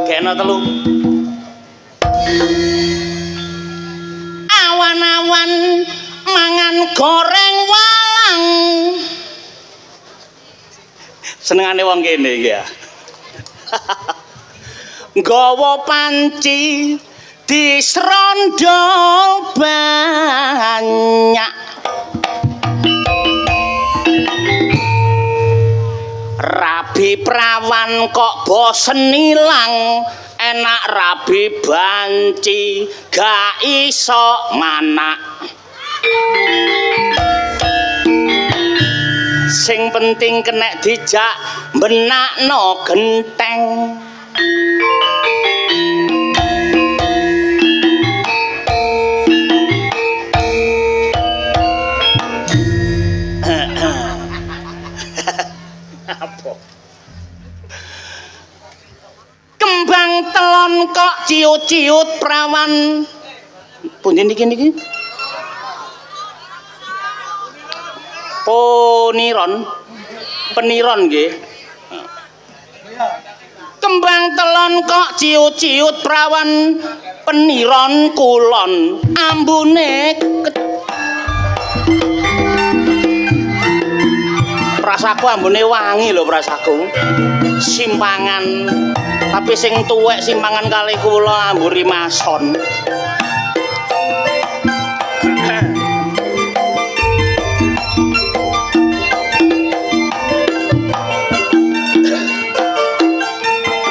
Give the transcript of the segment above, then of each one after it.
Gekno telu. Awan-awan mangan goreng walang. Senengane wong kene iki ya. Nggawa panci disrondol banyak. Rabi prawan kok bosen ilang, enak rabi banci gak iso manak. Sing penting kenek dijak benakno genteng. Apa? Kembang telon kok ciut-ciut prawan. Pundi niki? Peniron nggih. Kembang telon kok ciut-ciut prawan, peniron kulon ambune prasaku ambune wangi lho prasaku. Simpangan tapi sing tuwek simpangan kali kula amburi mason.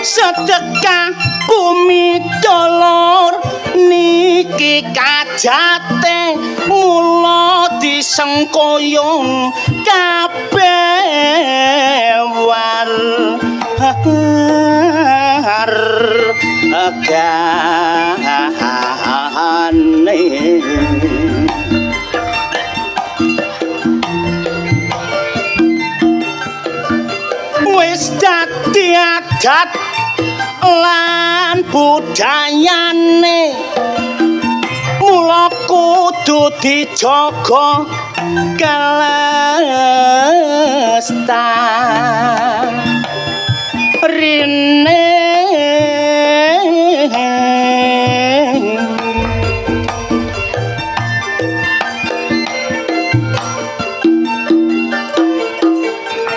Sedekah bumi dolor niki kajate mula disengkoyong kabeh war agane. Wis dadi adat lan budayane, mula kudu dijaga kelestarine.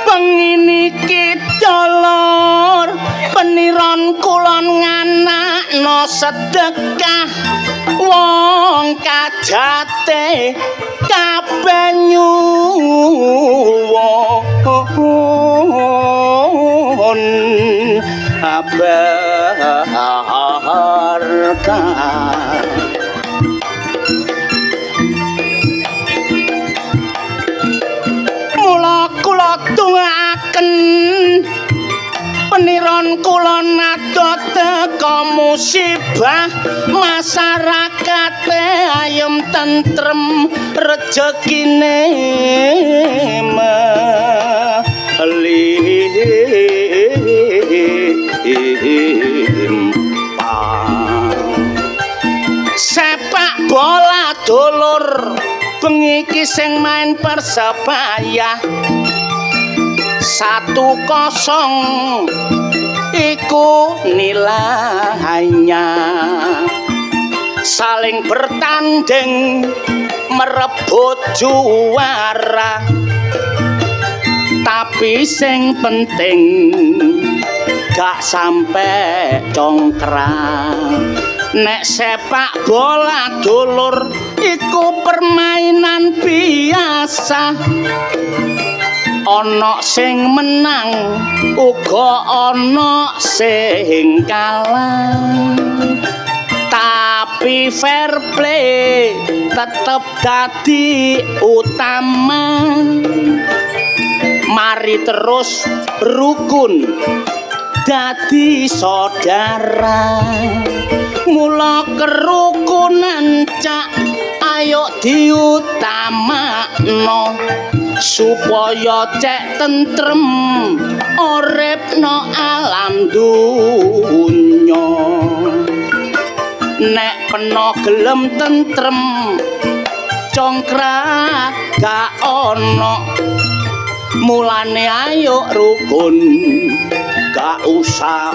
Pengini kita lor peniron kulon nganakno sedekah wong kajate kabeh nyuwun abarkah. Mula kula tungaaken peniron kula nadha teka musibah, masyarakate ayem tentrem rejekine melimpah. Sepak bola dulur bengi iki sing main Persebaya 1-0 iku nilainya. Saling bertanding merebut juara, tapi sing penting gak sampe congkrang. Nek sepak bola dulur iku permainan biasa, ana sing menang uga ana sing kalah, tapi fair play tetep dadi utama. Mari terus rukun dadi saudara, mula kerukunan cak ayo diutamakno supaya cek tentrem uripno alam dunya. Nek peno gelem tentrem congkrak gak ono, mulane ayo rukun gak usah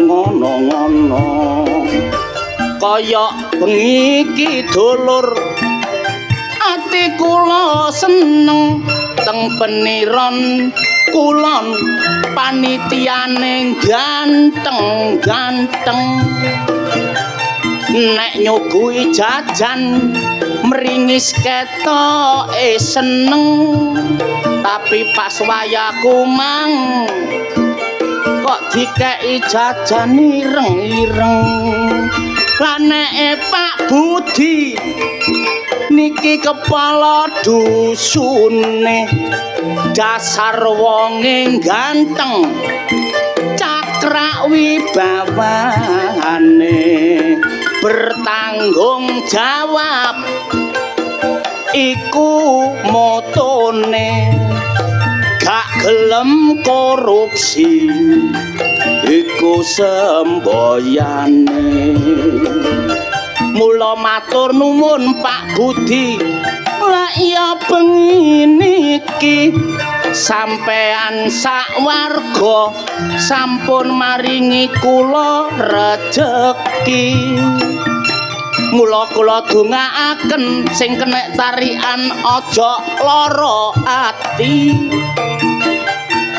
ngono-ngono kaya bengi iki dulur ati kula seneng teng peniron kulon panitiane ganteng-ganteng nek nyuguhi jajan meringis ketoke seneng tapi pas wayaku mang kok dikeki jajan ireng-ireng lan nek Pak Budi niki kepala dusune dasar wonge ganteng cakrak wibawane bertanggung jawab iku motone gak gelem korupsi iku semboyane mula matur nuwun Pak Budi lah iya bengi niki sampean sak warga sampun maringi kula rejeki mula kula dongaaken sing kenek tarikan aja lara ati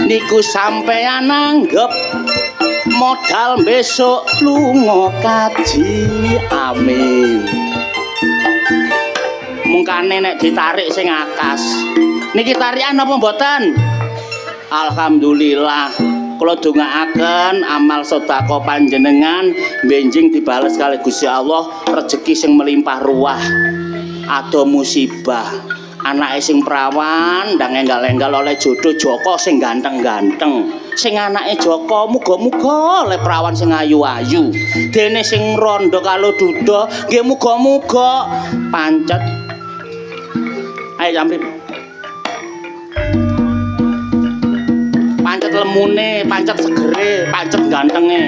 niku sampean anggep modal besok lunga kaji amin mungkane nek ditarik sing akas niki tarikan apa mboten alhamdulillah kula dongaaken amal sedekah panjenengan benjing dibales kali Gusti Allah rejeki sing melimpah ruah ado musibah anake sing prawan ndang enggal-enggal oleh jodoh Joko sing ganteng-ganteng sing anake Joko muga-muga oleh prawan sing ayu-ayu dene sing rondo kalo duda nggih muga-muga pancet ayo Jamrip pancet lemune pancet segere pancet gantenge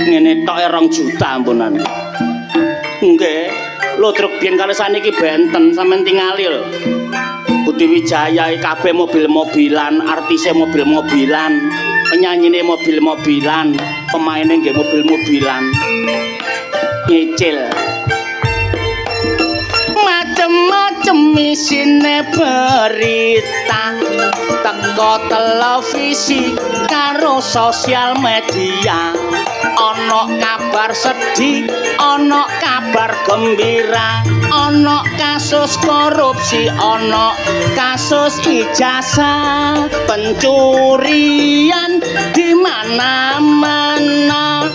ngene tok 2 juta ampunan nggih lho truk biyen kali saniki benten sampean tingali lho Budi Wijaya kabeh mobil-mobilan artise mobil-mobilan penyanyine mobil-mobilan pemaine nggih mobil-mobilan nyicil macem-macem isine berita teko televisi karo sosial media ana kabar sedih ana kabar gembira ana kasus korupsi ana kasus ijazah pencurian di mana-mana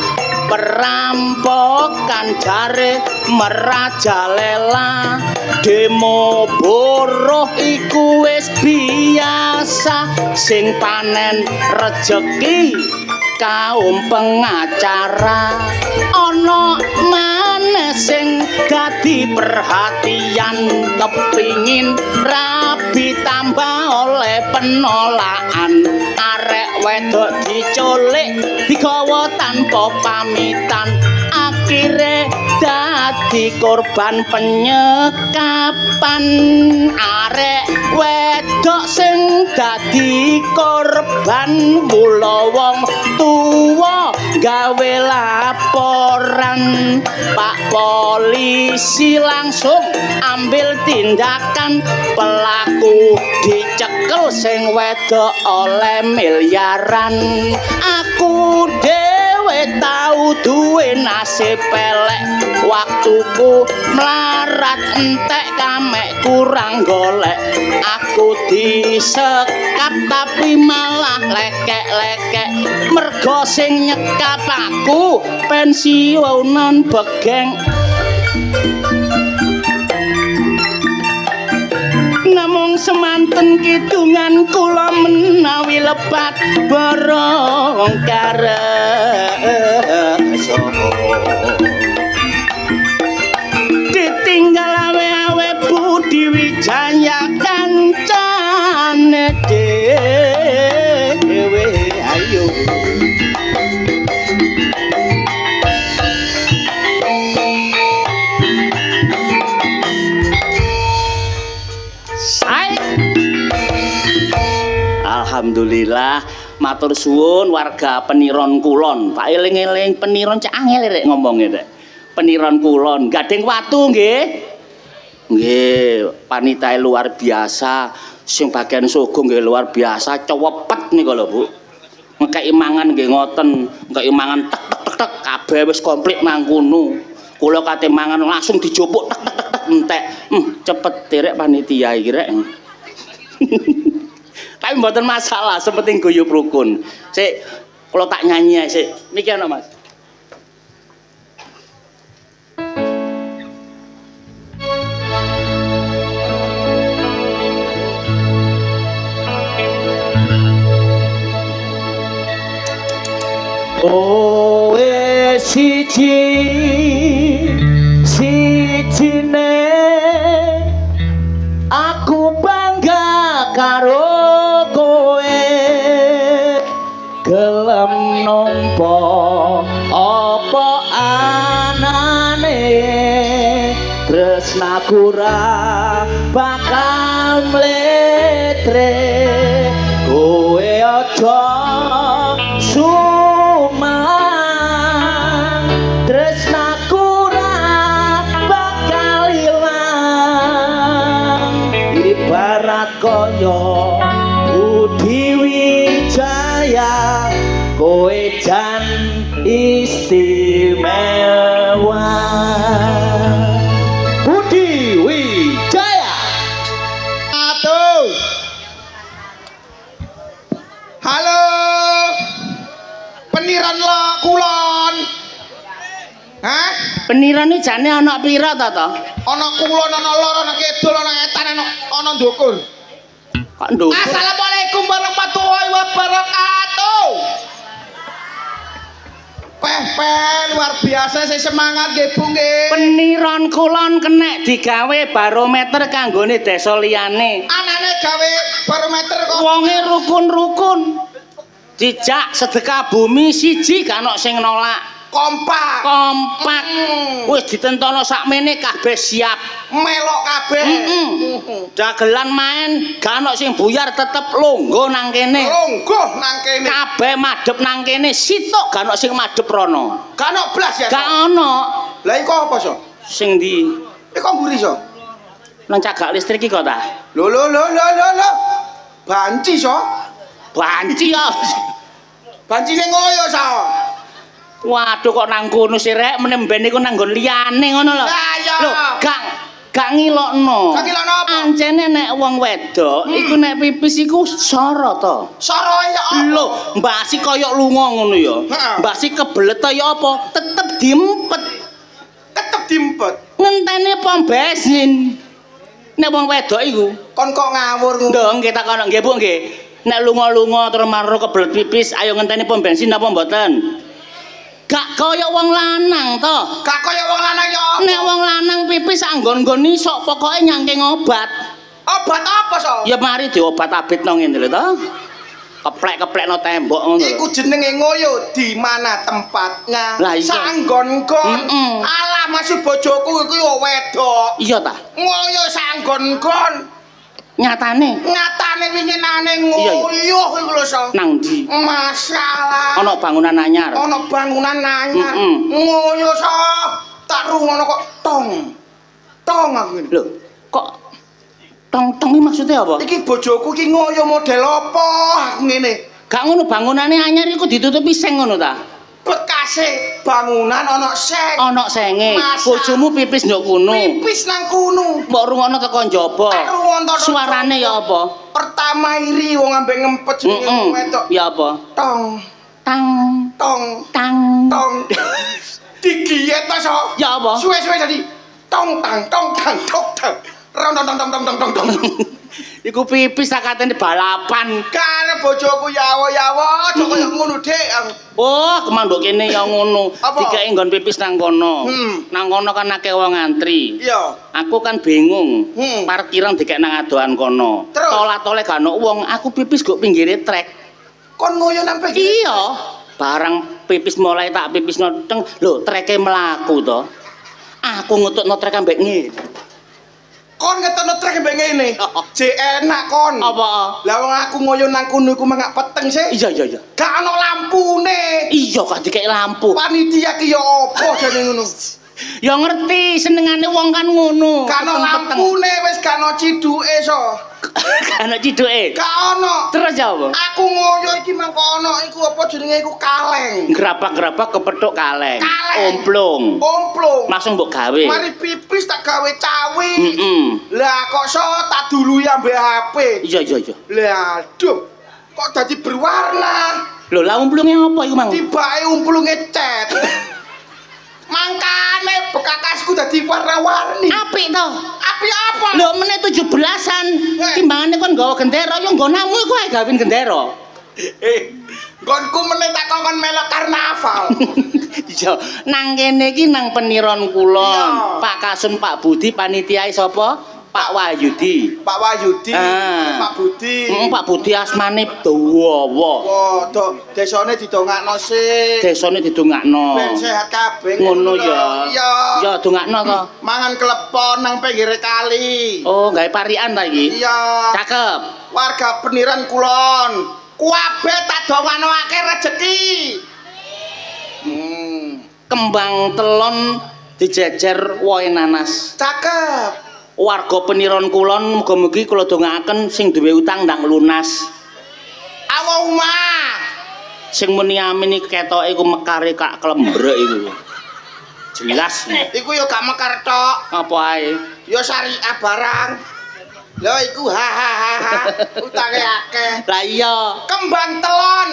perampokan jare merajalela demo buruh iku wis biasa sing panen rejeki kaum pengacara ana maneh sing dadi perhatian kepingin rabi tambah oleh penolakan arek wedok diculik digawa tanpa pamitan akhire dadi korban penyekapan arek wedok sing dadi korban mula wong tuwa gawe laporan Pak polisi langsung ambil tindakan pelaku dicekel sing wedok oleh miliaran aku tau duwe nasib pelek waktuku melarat entek kamek kurang golek aku disekap tapi malah lekek-lekek mergo sing nyekap aku pensiunan begeng namung semanten kidungan kula menawi lepat borong kareso ditinggal Alhamdulillah, matur suwun warga Peniron Kulon. Tak eling-eling Peniron cak angel rek ngomongnya rek. Peniron Kulon, gading watu nggih. Nggih, panitia luar biasa. Sing bagian Sogo nggih luar biasa, cowepet niku lho, Bu. Ngekeki mangan nggih ngoten, ngekeki mangan tek tek tek tek kabeh wis komplit nang kono. Kula kate mangan langsung dijupuk tek tek tek tek entek. Cepet derek panitia iki rek. Tapi mboten masalah, sepenting guyub rukun. Sik, kula tak nyanyi ae sik. Niki ana, Mas. Kowe sijine aku bangga karo kowe gelem nampa apa anane tresnaku ra bakal mletre kowe aja tresnaku ra bakal ilang ibarat kaya Budi Wijaya kowe jan istimewa Budi Wijaya. Halo Peniran Kulon. Hah? Peniran iki jane ana pira ta to? Ana kulon, ana lor, ana kidul, ana etan, ana ndukur. Kok ndukur? Assalamualaikum warahmatullahi wabarakatuh. Peh luar biasa saya semangat nggih Bu nggih. Peniran Kulon kenek digawe barometer kanggone desa liyane. Anane gawe barometer kok. Wonge rukun-rukun. Dijak sedekah bumi siji gak ono sing nolak. Kompak. Wis ditentono sakmene kabeh siap. Melok kabeh. Dagelan main gak ono sing buyar tetep longgo nang kene. Longgo nang kene. Kabeh madhep nang kene, sitok gak ono sing madhep rono. Gak ono blas ya. Gak ono. Lah iku apa so? Sing ndi? Iku mburi so. Nang cagak listrik iki kok ta? Lho. Banci so. Banci ya. Bancine ngoyo so. Waduh kok nang kono sih rek menemben iku nang nggon liyane ngono lho. Lah iya. Lho, gak ngilokno. Gak ngilokno apa? Ancene nek wong wedok iku nek pipis iku sara to. Sara ya apa? Lho, mbasi kaya lunga ngono ya. Heeh. Mbasi kebelet ya apa? Tetep diempet. Tetep diempet. Ngenteni pom bensin. Nek wong wedok iku Kon kok ngawur ngono. ndong nggih takono nggih Bu nggih. Nek lunga-lunga terus marung kebelet pipis ayo ngenteni pom bensin apa mboten? Gak kaya wong lanang to. Gak kaya wong lanang ya apa? Nek wong lanang pipis anggon-nggon isok pokoke nyangking obat. Obat apa so? Ya mari diobat abitno ngene lho to. Keplek-keplekno tembok ngono. Iku jenenge ngoyo di mana tempatnya. Lah iya. Sanggon-gon. Alah masih bojoku iku ya wedok. Iya ta? Ngoyo sanggon-gon. Nyatane Nyatane winginane Iya, ngoyo iku lho so. nang ndi? Masalah. Ana bangunan anyar. Ana bangunan anyar. Ngoyo so. Tak rungono kok tong. Tong aku ngene. Lho, kok tong-tong iki maksudnya apa? Iki bojoku ki ngoyo model apa aku ngene. Gak ngono bangunane anyar iku ditutupi seng ngono ta? Bekase bangunan ana seng. Ana senge. Masa? Bojomu pipis nduk kono. Pipis nang kono. Mbok rungono teko njaba. Tak rungono. Suarane ya apa? Pertama iri wong ambek ngempet jenenge wedok. Ya apa? Tong, Tang tong, tang. tong. Digiet ta so. Ya apa? Suwe-suwe dadi tong tang tong tang tong tang. Rong tong tong tong tong tong tong. Iku pipis sakatene balapan. Kare bojoku yawo-yawo aja koyo ngono Dik. Oh, kemanduk kene ya ngono. Apa? Dikeki nggon pipis nang kono. Nang kono kan akeh wong ngantri. Iya. Aku kan bingung. Hmm. Parkiran dikek nang adohan kono. Terus? Tolat-tole gak ono wong, aku pipis kok pinggire trek. Kon ngoyo nang pinggir. Iya. Barang pipis mulai tak pipis noteng, lho treke mlaku to. Aku ngutukno trek ambek ngene. Kon ngetono trek mbek ngene. Jek enak kon. Apa? Lah wong aku ngoyo nang kono iku mangak peteng sih. Iya. Gak ono lampune. Iya kok dikek lampu. Panitia ki ya apa jane ngono? Ya ngerti senengane wong kan ngono. Gak ono lampune wis gak ono ciduke so. Gak ono ciduke. Gak ono. Terus ya apa? Aku ngoyo iki mangko ono iku apa jenenge iku kaleng. Gerabak-gerabak kepethuk kaleng. Omplung. Langsung mbok gawe. Mari pipis tak gawe cawi. Heeh. Lah kok so tak dului ambek HP. Iya. Lah aduh. Kok dadi berwarna? Lho, lah umplunge apa iku, Mang? Tibake umplunge cet. Mangkane bekakasku dadi warna-warni. Apik to. Api apa? Lho, meneh 17-an. Timbangane kon nggawa gendera, ya nggonamu iku ae gawe gendera. Nggonku meneh tak kongkon melok karnaval. Iya, nang kene iki nang Peniron Kulon. Iya. Pak Kasun, Pak Budi, panitiae sapa? Pak Wahyudi. Pak Wahyudi, Ah. Pak Budi. Pak Budi asmane dawa. Wah, desane didongakno sik. Desane didongakno. Ben sehat kabeh. Ngono ya. Iya. Ya dongakno to. Mangan klepon nang pinggir kali. Oh, gawe parian ta iki? Iya. Cakep. Warga Peniran Kulon. Kuwabe tak dongaknoake rejeki. Kembang telon dijejer wohe nanas. Cakep. Warga Peniron Kulon muga-mugi kula dongaaken sing duwe utang ndang lunas. Allahumma. Sing muni amin iki ketoke iku mekare kak klembrek iku. Jelas. Iku yo gak mekar tok. Apa ae? Yo syariah barang. Lho iku utange akeh. Lah iya. Kembang telon.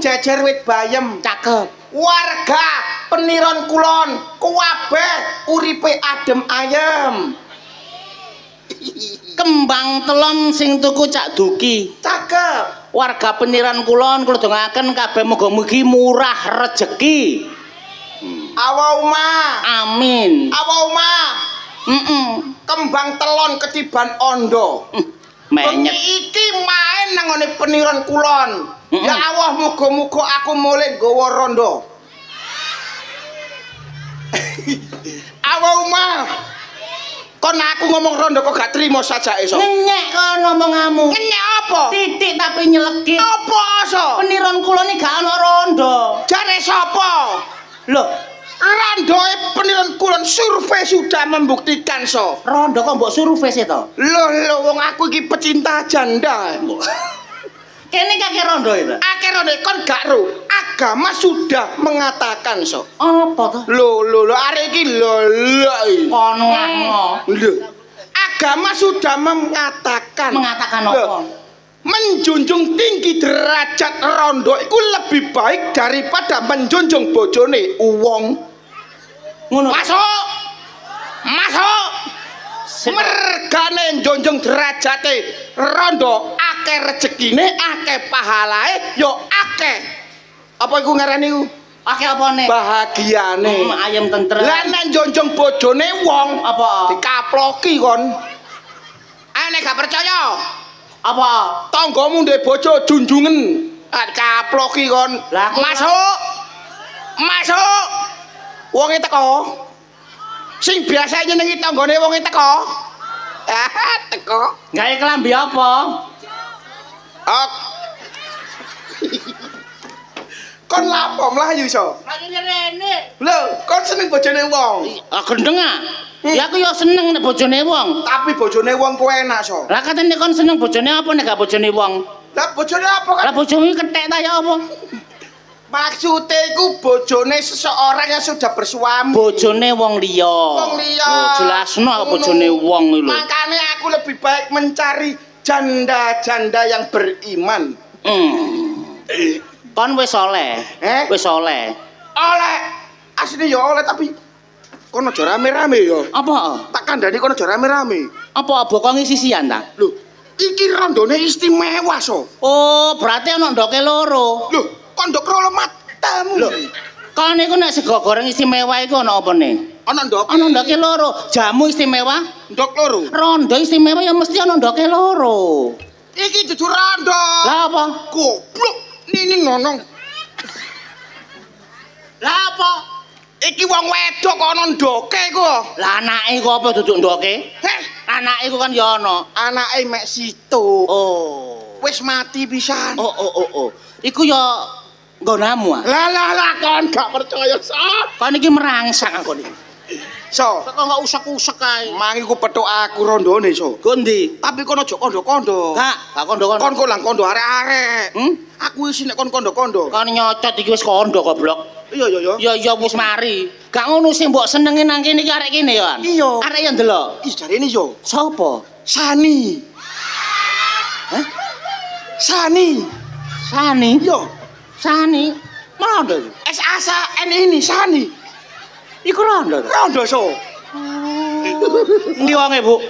Jejer wit bayem. Cakep. Warga Peniron Kulon kuwabeh uripe adem ayem. Kembang telon sing tuku Cak Duki. Cakep. Warga Peniran Kulon kula dongaaken kabeh muga-mugi murah rejeki. Allahumma. Amin. Allahumma. Kembang telon ketiban ondo. Menyet. Iki main nang ngene Peniran Kulon. Ya Allah muga-muga aku mulih nggawa rondo. Allahumma. Kon aku ngomong rondo kok gak trimo sajake so. Ngenyek kok ngomongamu. Ngenyek apa? Titik tapi nyelekit. Apa so? Peniron Kulon iki gak ana rondo. Jare sapa? Lho, Rondoe Peniran Kulon survei sudah membuktikan so. rondo kok mbok survei sih to? Lho wong aku iki pecinta janda. Kene kakek rondo itu. Akeh rondo kon gak ro. Agama sudah mengatakan so. Apa to? Lho arek iki lho. Kono. Lho. Agama sudah mengatakan. Mengatakan Lho, apa? menjunjung tinggi derajat rondo itu lebih baik daripada menjunjung bojone wong. Ngono. Masuk. Mergane njunjung derajate rondo akeh rezekine, akeh pahalae, yo akeh. Apa iku ngarani iku? Akeh apane? Bahagiane. Ayam tentrem. Lah nek njunjung bojone wong Apa? dikaploki kon. Nek gak percaya, Apa? tanggamu ndek bojo junjungen. Dikaploki kon. Lah, aku- Masuk. Wonge teko. Sing biasa nyenengi tanggane wonge teko. Teko. Gawe kelambi apa? Ok. Kon lapo mlayu iso? Lagi nyerene. Lho, kon seneng bojone wong. Ah gendeng ah. Ya aku ya seneng nek bojone wong. Tapi bojone wong ku enak so. Lah katene kon seneng bojone apa nek gak bojone wong? Lah bojone apa kan? Lah bojomu kethek ta ya apa? Maksudnya iku bojone seseorang yang sudah bersuami. Bojone wong liya. Wong liya. Oh, jelasno apa bojone wong iki lho. Makanya aku lebih baik mencari janda-janda yang beriman. Kon wis oleh. Wis oleh. Oleh asli ya oleh tapi kono aja rame-rame ya. Apa? Tak kandhani kono aja rame-rame. Apa bokonge sisian ta? Lho, iki rondone istimewa so. Oh, berarti ana ndoke loro. Lho, kondok rolo matamu. Lho, kon iku nek sego goreng istimewa iku ana apane? Ana ndok. Ana ndoke loro. Jamu istimewa, Ndok loro. rondo istimewa ya mesti ana ndoke loro. Iki dudu rondo. Lah apa? Goblok. Nining nonong. Lah apa? Iki wong wedok kok ana ndoke iku. Lah anake kok apa duduk ndoke? Heh, anake iku kan ya ana. Anake mek situ. Oh. Wis mati pisan. Oh. Iku ya nggonamu ah. Lah kon gak percaya so. Kon iki merangsang kon iki. So, Kok enggak usek-usek kae. mangi ku petuk aku rondone so. Gondi. Tapi kon aja kondo-kondo. Gak kondo-kondo. Kon kolang kondo arek-arek. Hmm? Aku wis nek kon kondo-kondo. Kon nyocot iki wis kondo goblok. Iya. Ya wis mari. Gak ngono sing mbok senengi nang kene iki arek kene ya. Iya. Arek yang ndelok. Ih jarene yo. Sopo? Sani. Hah? Sani. Sani. Yo. Sani. Rondo. SASN ini Sani. Iku rondo. Rondo so. Endi wonge, Bu?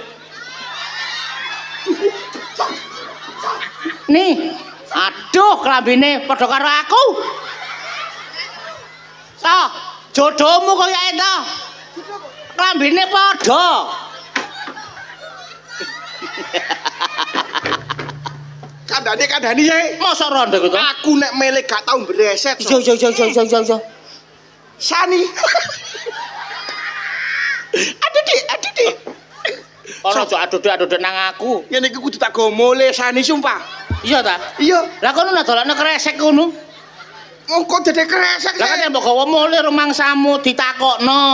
Nih. Aduh, klambine padha karo aku. Toh, jodohmu kaya eta. Klambine padha. Kandhane ye. Mosok rondo gitu. Aku nek mele gak tau mbreset. Iya. Sani. Aduh dik. Ono aja aduk-aduk nang aku. Ngene iki kudu tak gomole Sani sumpah. Iya ta? Iya. Lah kono nak dolane kresek kono. Kok dadi kresek Lah kan mbok gawa mule rumangsamu ditakokno.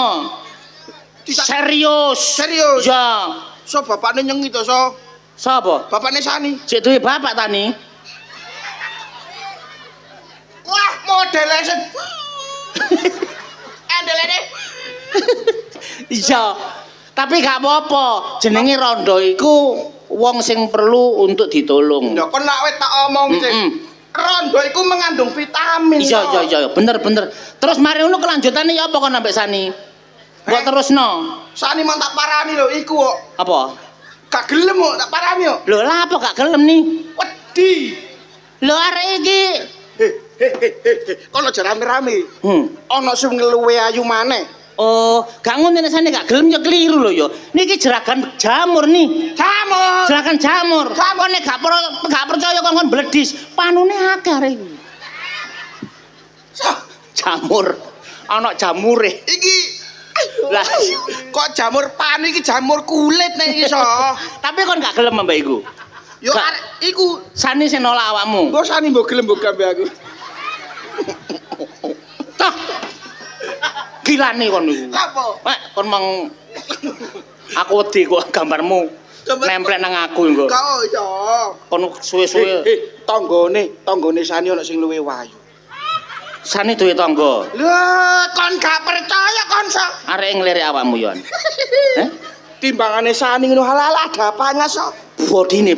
Serius. Ya. So bapakne nyengi to so. Sapa? Bapakne Sani. Cek duwe bapak tani. Wah, modele sen. Andelene. Iya. Tapi gak apa-apa. Jenenge rondo iku wong sing perlu untuk ditolong. Lho kon lak wis tak omong sih. Rondo iku mengandung vitamin. Iya. Bener. Terus mari ngono kelanjutane ya apa kon ambek Sani? Mbok terusno. Sani mang tak parani lho iku kok. Apa? Gak gelem kok tak parani kok. Lho lah apa gak gelem nih? Wedi. Lho arek iki. Kon aja rame-rame. Ana sing ngeluwe ayu maneh. Oh, gak ngono nek Sani gak gelem ya keliru lho ya. Niki jeragan jamur nih. Jamur. Jeragan jamur. Kok nek gak percaya kon bledis, panune akeh arek iki. Jamur. Ana jamure. Iki Lah kok jamur panu iki jamur kulit nek iso. tapi kon gak gelem mbak iku. Yo Gak. arek iku Sani sing nolak awakmu. mbok Sani mbok gelem mbok gambe aku. Tah. Gilane kon niku. Apa? Kon mang aku wedi kok gambarmu nemplek nang aku engko. Kau iso. Kon suwe-suwe. Tanggane Sani ana sing luwe wayu. Sani duwe tangga. Lho, kon gak percaya kon so. Arek ngelirik awakmu yon. Timbangane Sani ngono halal ada apanya so. Bodine.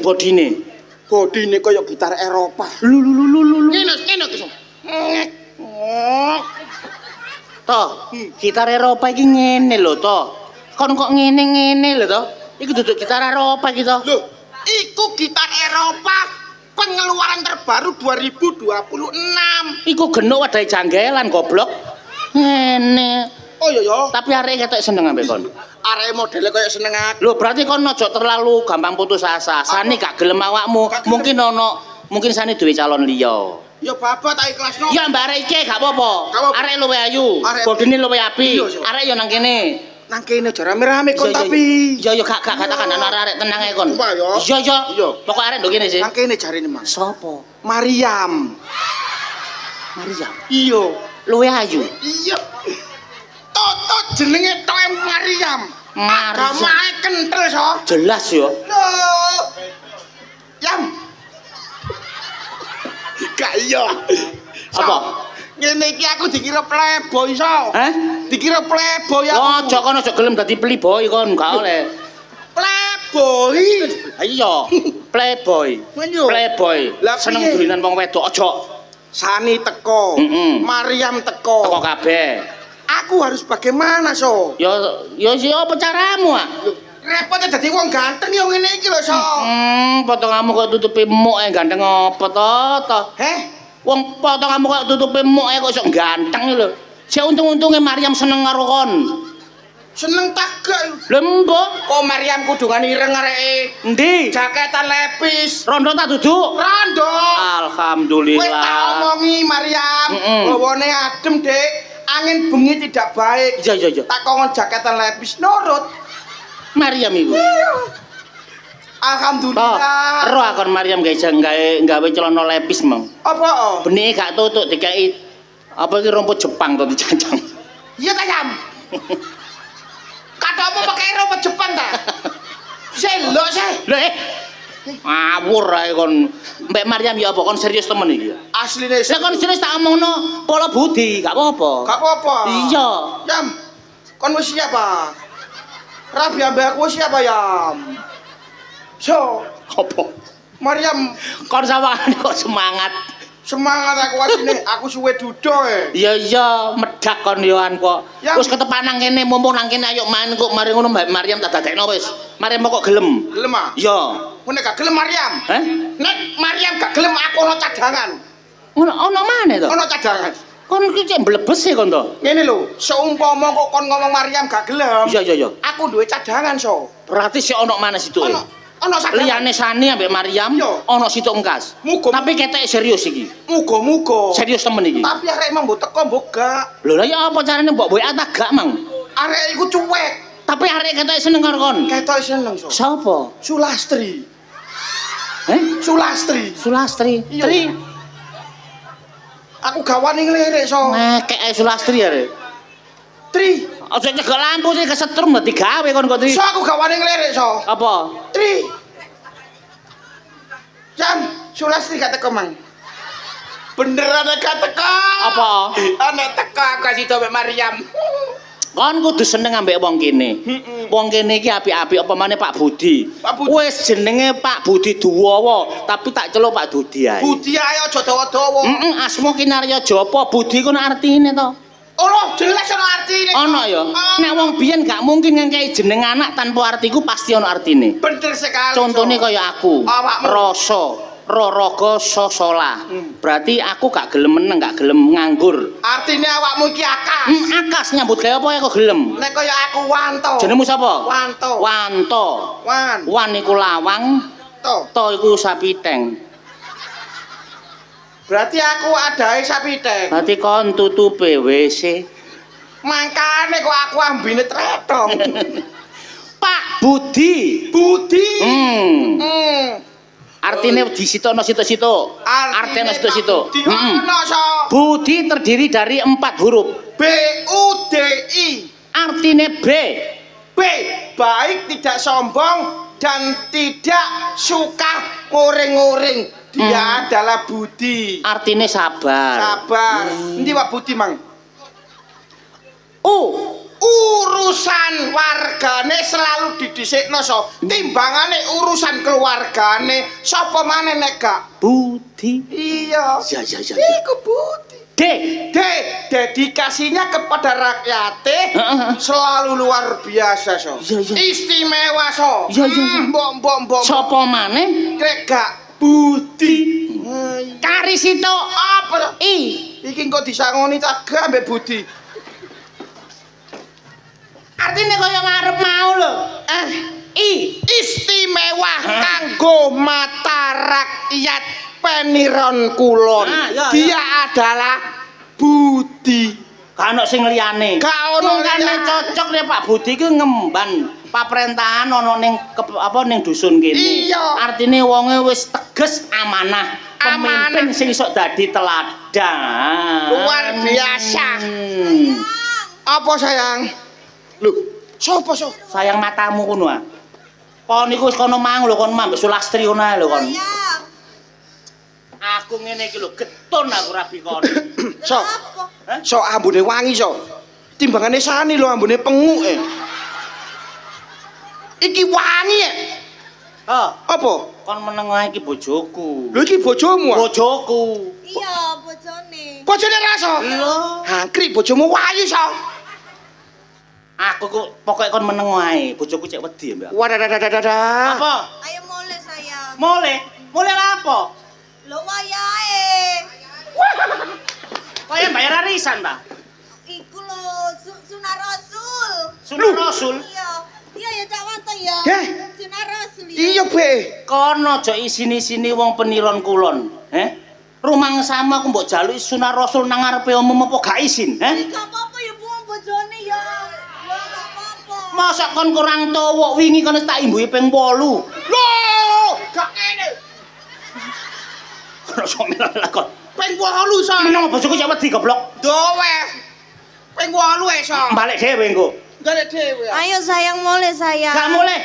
Bodine kaya gitar Eropa. Lu. Ngene so. Toh, gitar Eropa iki ngene lho toh. Kon kok ngene lho toh. Iku duduk gitar Eropa iki toh. Lho, iku gitar Eropa pengeluaran terbaru 2026. Iku genuk wadahe janggelan goblok. Ngene. Oh iya. Tapi arek ketok seneng ambek kon. Arek modele kaya seneng aku. Lho berarti kon aja terlalu gampang putus asa. Sani gak gelem awakmu. Mungkin Sani duwe calon liya. Ya bapak tak ikhlasno. Ya mbak arek iki gak apa-apa. Arek luwe ayu, bodine luwe apik. Arek yo nang kene. Nang kene aja rame-rame kon tapi. Iya gak katakan arek tenang ae kon. Sumpah ya. Iya. Pokok arek ndok kene sih. Nang kene jarine Mas. Sopo? Maryam. Iya. Luwe ayu. Iya. Toto jenenge tok Maryam. Agamae kentel so. Jelas yo. Loh. Yam. Gak iya. Apa? Ngene iki aku dikira playboy so. Hah? Dikira playboy aku. Ojo kon aja gelem dadi playboy kon gak oleh. Playboy. Iya, playboy. Playboy. Seneng dolinan wong wedok aja. Sani teko. Maryam teko. Teko kabeh. Aku harus bagaimana so? Ya sih apa caramu ah? Repotnya dadi wong ganteng yo ngene iki lho so. Potonganmu kok tutupi muk ganteng apa to? Heh? Wong potonganmu kok tutupi muk kok sok ganteng lho. Sik untung-untunge Maryam seneng karo kon. Seneng tak gak? Lha mbok Kok Maryam kudungan ireng areke. endi? Jaketan lepis. Rondo tak duduk? Rondo. Alhamdulillah. Wis tak omongi Maryam. Bawane adem, Dik. Angin bengi tidak baik. Iya. Tak kongon jaketan lepis nurut. Maryam iku. Alhamdulillah. Ero akon Maryam gawe celana lepis mong. Apa? Benike gak tutuk dikai apa iki rumput Jepang to dijancang. Iya ta, Yam? Katamu pakai rumput Jepang ta? Selo sih. Lho ngawur ae kon. Mbak Maryam ya apa kon serius temen iki ya? Asline Lah kon serius tak omongno pola budi, gak apa-apa. gak apa-apa. Iya. Yam, kon wis siap apa? Rabi ambek aku wis siap apa, Yam? So, Apa? Maryam Kon sawangane kok semangat. semangat aku asine, aku suwe dudo Iya medak kon yoan kok. Ya. Wis ketepan nang kene mumpung nang kene ayo main kok mari ngono Mbak Maryam tak dadekno wis. Maryam kok gelem. Gelem ah? Iya. Nek gak gelem Maryam. Heh? Nek Maryam gak gelem aku ono cadangan. Ono maneh to? Ono cadangan. Kon iki cek mlebes e kon to. Ngene lho, seumpama kok kon ngomong Maryam gak gelem. Iya. Aku duwe cadangan so. Berarti sik ono maneh situ. Ono cadangan. Liyane Sani ambek Maryam Iya. ono situ engkas. Muga- Tapi ketek serius iki. Muga-muga. Serius temen iki. Tapi arek emang mbok teko mbok gak. Lho lah ya apa carane mbok WA tak gak mang? Arek iku cuek. Tapi arek ketek seneng karo kon. Ketok seneng so. Sapa? Sulastri. Sulastri. Iya. Tri. Aku gak wani ngelirik so. Ngekek ae Sulastri arek. Tri. Aja nyegek lampu sih kesetrum dadi gawe kon kok Tri. So aku gak wani ngelirik so. Apa? Tri. Jam, Sulastri gak teko mang. Beneran gak teko. Apa? Anek teko aku kasih tau Maryam. Kon kudu seneng ambek wong kene. Wong kene iki apik-apik apa maneh Pak Budi. Pak Budi. Wis jenenge Pak Budi Duwowo, tapi tak celuk Pak Dudi ae. Budi ae aja dawa-dawa. Asma Kinarya Japa, Budi ku artine to. Oh, jelas ono artine. Ana ya. Nek wong biyen gak mungkin ngekeki jeneng anak tanpa artiku pasti ana artine. Bener sekali. Contone so. kaya aku. Awakmu. Rasa, raga sosola. Berarti aku gak gelem meneng, gak gelem nganggur. Artine awakmu iki akas. Akas nyambut gawe apa ya kok gelem? Nek kaya aku wanto. Jenengmu sapa? Wanto. Wanto. Wan iku lawang, to iku sapiteng. Berarti aku adae sapiteng. Berarti kon tutupe WC. Mangkane kok aku ambine tretong. Pak Budi. Budi. Artine disitono situ-situ. Artine situ-situ. Ono so. Budi terdiri dari 4 huruf. B U D I. Artine B. B. Baik, tidak sombong dan tidak suka ngoring-ngoring. Dia adalah Budi. Artine sabar. Sabar. Endi Pak Budi, Mang? U. Urusan wargane selalu didhisikno so. Timbangane urusan keluargane sapa maneh nek gak Budi. iya. Ya. Iku Budi. D. D. Dedikasinya kepada rakyate selalu luar biasa so. Iya. Istimewa so. Iya. Mbok. Sapa maneh? Krek gak Budi. Kari situ. Apa to? I. Iki kok disangoni cagak ambek Budi. Artine kaya ngarep mau lho. I. Istimewa kanggo mata rakyat Peniron Kulon. Ya. Dia adalah Budi. Gak ono sing liyane. Gak ono Mungkane liyane. cocok nek Pak Budi ku ngemban pamrentahan ana ning ning dusun kene. Iya. Artine wonge wis teges amanah. Amanah. Pemimpin sing iso dadi teladan. Luar biasa. Apa sayang? Loh, sapa so? Sayang matamu kono ah. Kon iku wis kono mang lho kon mbek Sulastri ngono ae lho kon. Aku ngene iki lho getun aku rabi kon. So. So ambune wangi so. Timbangane sani lho ambune penguk Iki wangi Apa? Kon meneng ae iki bojoku. Lho iki bojomu ah? Bojoku. Iya, bojone. Bojone raso? Lho. Hangkrik bojomu wayu so. Aku kok pokoke kon meneng ae, bojoku cek wedi mbak. Wadadadadada. Apa? Ayo mulai sayang. Mule apa? Lo wayahe. Kaya bayar arisan ta? Iku lo Sunnah Rasul. Sunnah Rasul. Iya. Iya ya Cak Wanto ya. Heh? Sunnah Rasul ya. Iya, Be. Kono aja isini-sini wong Peniron Kulon, Rumang sama aku mbok jaluki Sunnah Rasul nang ngarepe ommu apa gak izin, Gak apa-apa ya buang bojone ya. Ya gak apa-apa. Masa kon kurang tuwa wingi kon tak imbuhi ping 8. Loh, Ono sok melo-melo kon. Ping 8 so. Menang bojoku cek wedi goblok. Dowe. Ping 8 so. Balik dhewe engko. Gale dhewe. Ayo sayang mulai sayang. Gak mulai.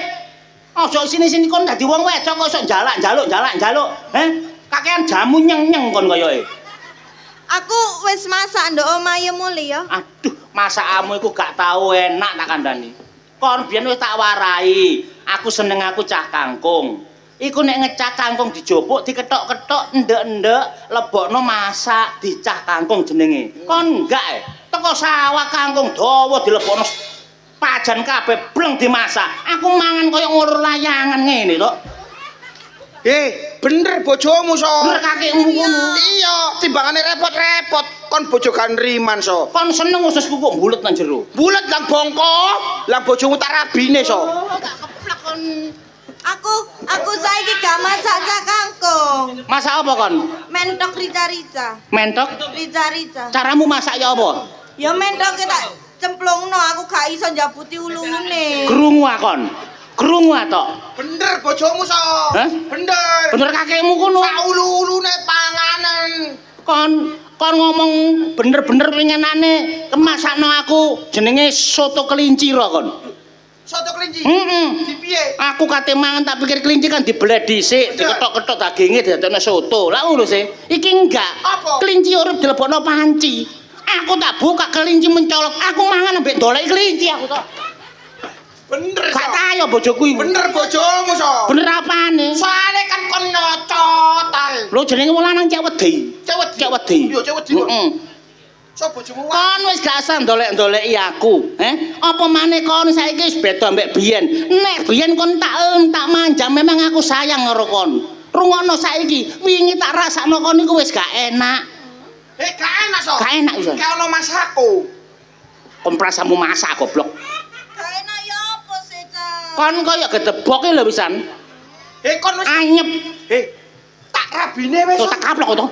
Ojo sini-sini kon dadi wong wedok kok sok njaluk. Kakean jamu nyeng-nyeng kon koyoke. Aku wis masak ndok omah ya mulai ya. Aduh, masakmu iku gak tau enak tak kandhani. Kon biyen wis tak warai, aku seneng aku cah kangkung. Iku nek ngecah kangkung dijopuk, diketok-ketok, endek-endek, lebokno masak dicah kangkung jenenge. Kon enggak teko sawah kangkung dawa dilebokno pajan kabeh bleng dimasak. Aku mangan kaya ngulur layangan ngene to. Bener bojomu so. Bener kakekmu ngono. Iya, timbangane repot-repot. Kon bojo kan riman so. Kon seneng usus kok bulet nang jero. Bulet lang bongko, lang bojomu tak rabine so. Gak keplak kon. Aku saiki gak masak cah kangkung. Masak apa kon? Mentok rica-rica. Mentok? Rica-rica. Caramu masak ya apa? Ya mentok tak cemplungno aku gak iso njabuti ulune. Krungu akon. Krungu atok. Bener bojomu so. Hah? Bener. Bener kakekmu kono. Saulu-ulune panganan. Kon ngomong bener-bener pengenane kemasakno aku jenenge soto kelinci ro kon. Soto kelinci. Di piye? Aku kate mangan tak pikir kelinci kan dibelet dhisik, diketok-ketok daginge dadekno soto. Lah ngono sih. Iki enggak. Apa? Kelinci urip dilebokno panci. Aku tak buka kelinci mencolok. Aku mangan ambek dolek kelinci aku tok. Bener so. Gak tayo bojoku iku. Bener bojomu so. Bener apane? Soale kan kon nyocot ae. Lho jenenge wong lanang cek wedi. Cek wedi. Yo cek wedi kok. Heeh. So bojomu wae. Kon wis gak usah ndolek-ndoleki aku, Apa maneh kon saiki wis beda mbek biyen. Nek biyen kon tak manja, memang aku sayang karo kon. Rungokno saiki, wingi tak rasakno kon iku wis gak enak. Gak enak so. Gak enak wis. Gak ono masakku. Kon prasamu masak goblok. Gak enak ya apa sih cah? Kon kaya gedeboke lho pisan. Kon wis Anyep. tak rabine wis. Tuh tak kaplok to.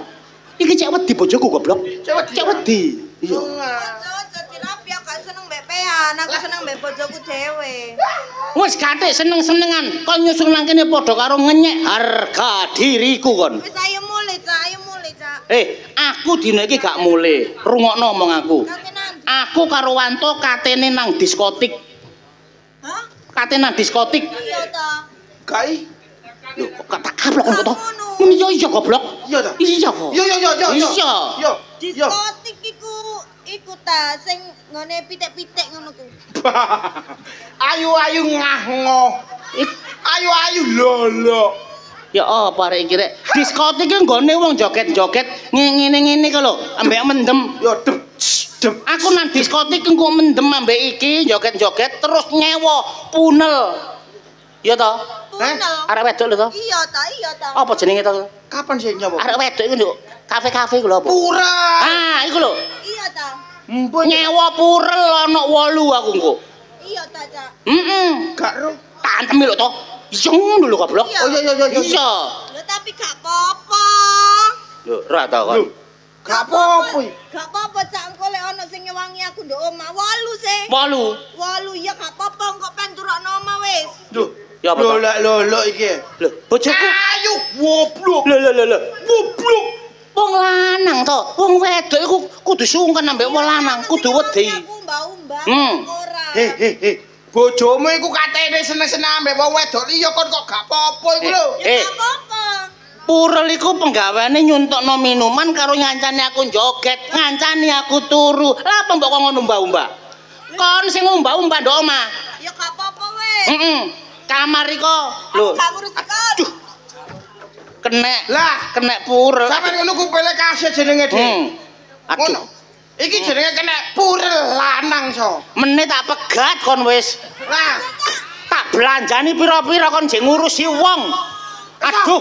Iki cek wedi bojoku goblok. Cek wedi. Iya. Ojo dirapi aku gak seneng mbek pean, aku seneng mbek bojoku dhewe. Wis gathik seneng-senengan. Kon nyusul nang kene padha karo ngenyek harga diriku kon. Wis ayo mulai cah. Aku dina iki gak mulih. Rungokno omong aku. Kate nanti. Aku karo Wanto katene nang diskotik. Hah? Katene nang diskotik. Iya ta. Gai. Lho kok tak kaplok kok to? Ngono. Mun iya goblok. Iya ta? Iya kok. Yo. Iya. Yo. Diskotik iku ta sing ngene pitik-pitik ngono ku. Ayu-ayu ngahno. Ayu-ayu lolo. Ya apa rek iki rek? Diskotik ki nggone wong joget-joget ngene-ngene ku lho, ambek mendem. Yo dem. Aku nang diskotik engko mendem ambek iki joget-joget terus nyewa punel. Ya to? Punel. Arek wedok lho to? Iya ta. Apa jenenge to? Kapan sih nyoba? Arek wedok iku nduk kafe-kafe iku lho apa? Pura. Iku lho. Iya ta. Nyewa purel ana 8 aku engko. Iya ta, Cak. Gak ro. Tak antemi lho to. Iya ngono lho goblok. Iya. Oh iya. Iya. Lho tapi gak apa-apa. Lho, ra ta kon. Lho, gak apa-apa. Gak apa-apa, Cak. Engko lek ana sing nyewangi aku nduk omah 8 sih. 8. 8 ya gak apa-apa, engko pengen turokno omah wis. Lho. Ya apa to? Lho iki. Lho, bojoku. Ayo goblok. Lho. Goblok. Wong lanang to. Wong wedok iku kudu sungkan ambek wong lanang, kudu wedi. Aku mbah-mbah Hmm. ora. Bojomu iku katene seneng-seneng ambek wong wedok liya kon kok gak apa-apa iku lho. Ya gak apa-apa. Purel iku penggaweane nyuntukno minuman karo ngancani aku joget, ngancani aku turu. Lah apa mbok kok ngono mbah-mbah? Kon sing mbah-mbah ndok omah. Ya gak apa-apa wis. Kamar iko lho. Gak ngurus kon. Kenek purel. Sampe ngono ku pele kasih jenenge, Dik. Aduh. Iki jenenge kena purel lanang so. Meneh tak pegat kon wis. Lah, Tak belanjani pira-pira kon jek ngurusi wong. Aduh.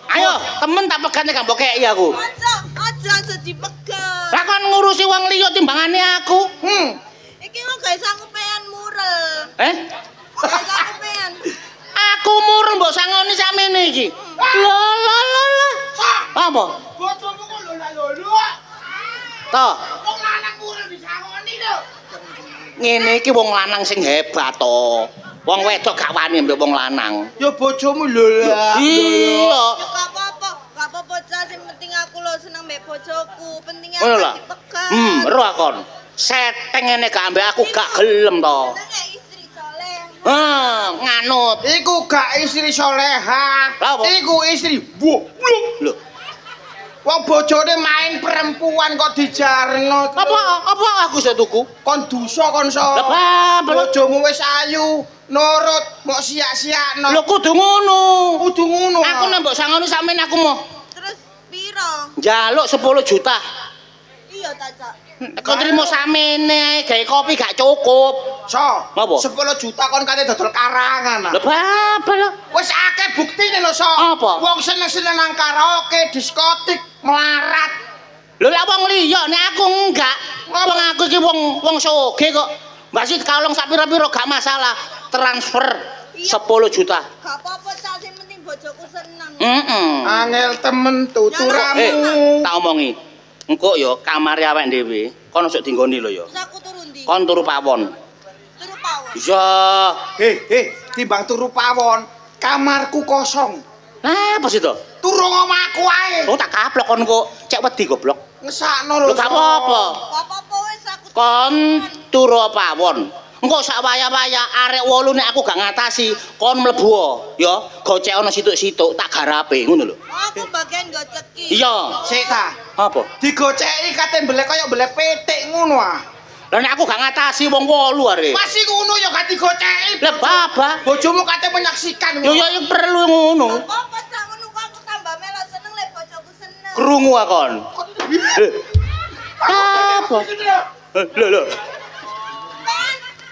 Ayo, temen tak pegatnya gak mbok kei aku. Aja dipegat. Lah kon ngurusi wong liya timbangane aku. Iki kok gak sanggupean murel. Gak sanggupean. Aku murung mbok sangoni sakmene iki. Lho. Apa? bojomu kok lho. Toh, Wong lanang purel disangoni lho. ngene iki wong lanang sing hebat to. Wong wedok gak wani mbek wong lanang. Ya bojomu lho lah. Iya. Ya gak apa-apa, Cak. Cak, sing penting aku lho seneng mbek bojoku. Pentingnya Ngono aku lah. dipegat. Ero kon. Seteng ngene gak ambek aku gak gelem to. Jenenge istri soleh. Nganut. Iku gak istri soleha. Lah, apa? Iku istri goblok. Lho, Wong bojone main perempuan kok dijarno. apa aku iso tuku? Kon dosa kon so. Lah apa? Bojomu wis ayu, nurut, mok siak-siakno. Lho kudu ngono. kudu ngono. Aku nek mbok sangoni sampean aku mau Terus piro? njaluk 10 juta. Iya ta, Cak. Kok trimo samene gawe kopi gak cukup. So, Apa? 10 juta kon kate dodol karangan. Lho apa lho? Wis akeh buktine lho, So. Apa? Wong seneng-seneng nang karaoke, diskotik, melarat. Lho lek wong liya nek aku enggak. Wong aku iki wong soge kok. Mbak kalong sak pira-pira gak masalah. Transfer 10 juta. Gak apa-apa, Cak, sing penting bojoku seneng. Angel temen tuturamu. Tak omongi. Engko ya kamare awake dhewe, kon ojo dinggoni lho ya. Terus aku turun ndi? Kon turu pawon. Turu pawon. Iya. Timbang turu pawon, kamarku kosong. Lah apa sih to? Turu ngomahku ae. Oh tak kaplok kon kok cek wedi goblok. Ngesakno Lho lho. gak So. apa-apa. Gak apa-apa wis aku. Kon turu pawon. Engko sak waya-waya arek 8 nek aku gak ngatasi, kon mlebu ya, gocek ana situk-situk tak garape ngono lho. Aku bagian goceki. Iya. Sik ta. Apa? Digoceki kate mbelek kaya mbelek petik ngono ah. Lah nek aku gak ngatasi wong 8 are. Masih ngono ya gak digoceki. Lah baba. Bojomu kate menyaksikan. Yo yo perlu ngono. Gak apa-apa, Cak, ngono kok aku tambah melok seneng lek bojoku seneng. Krungu akon. Apa? Lho.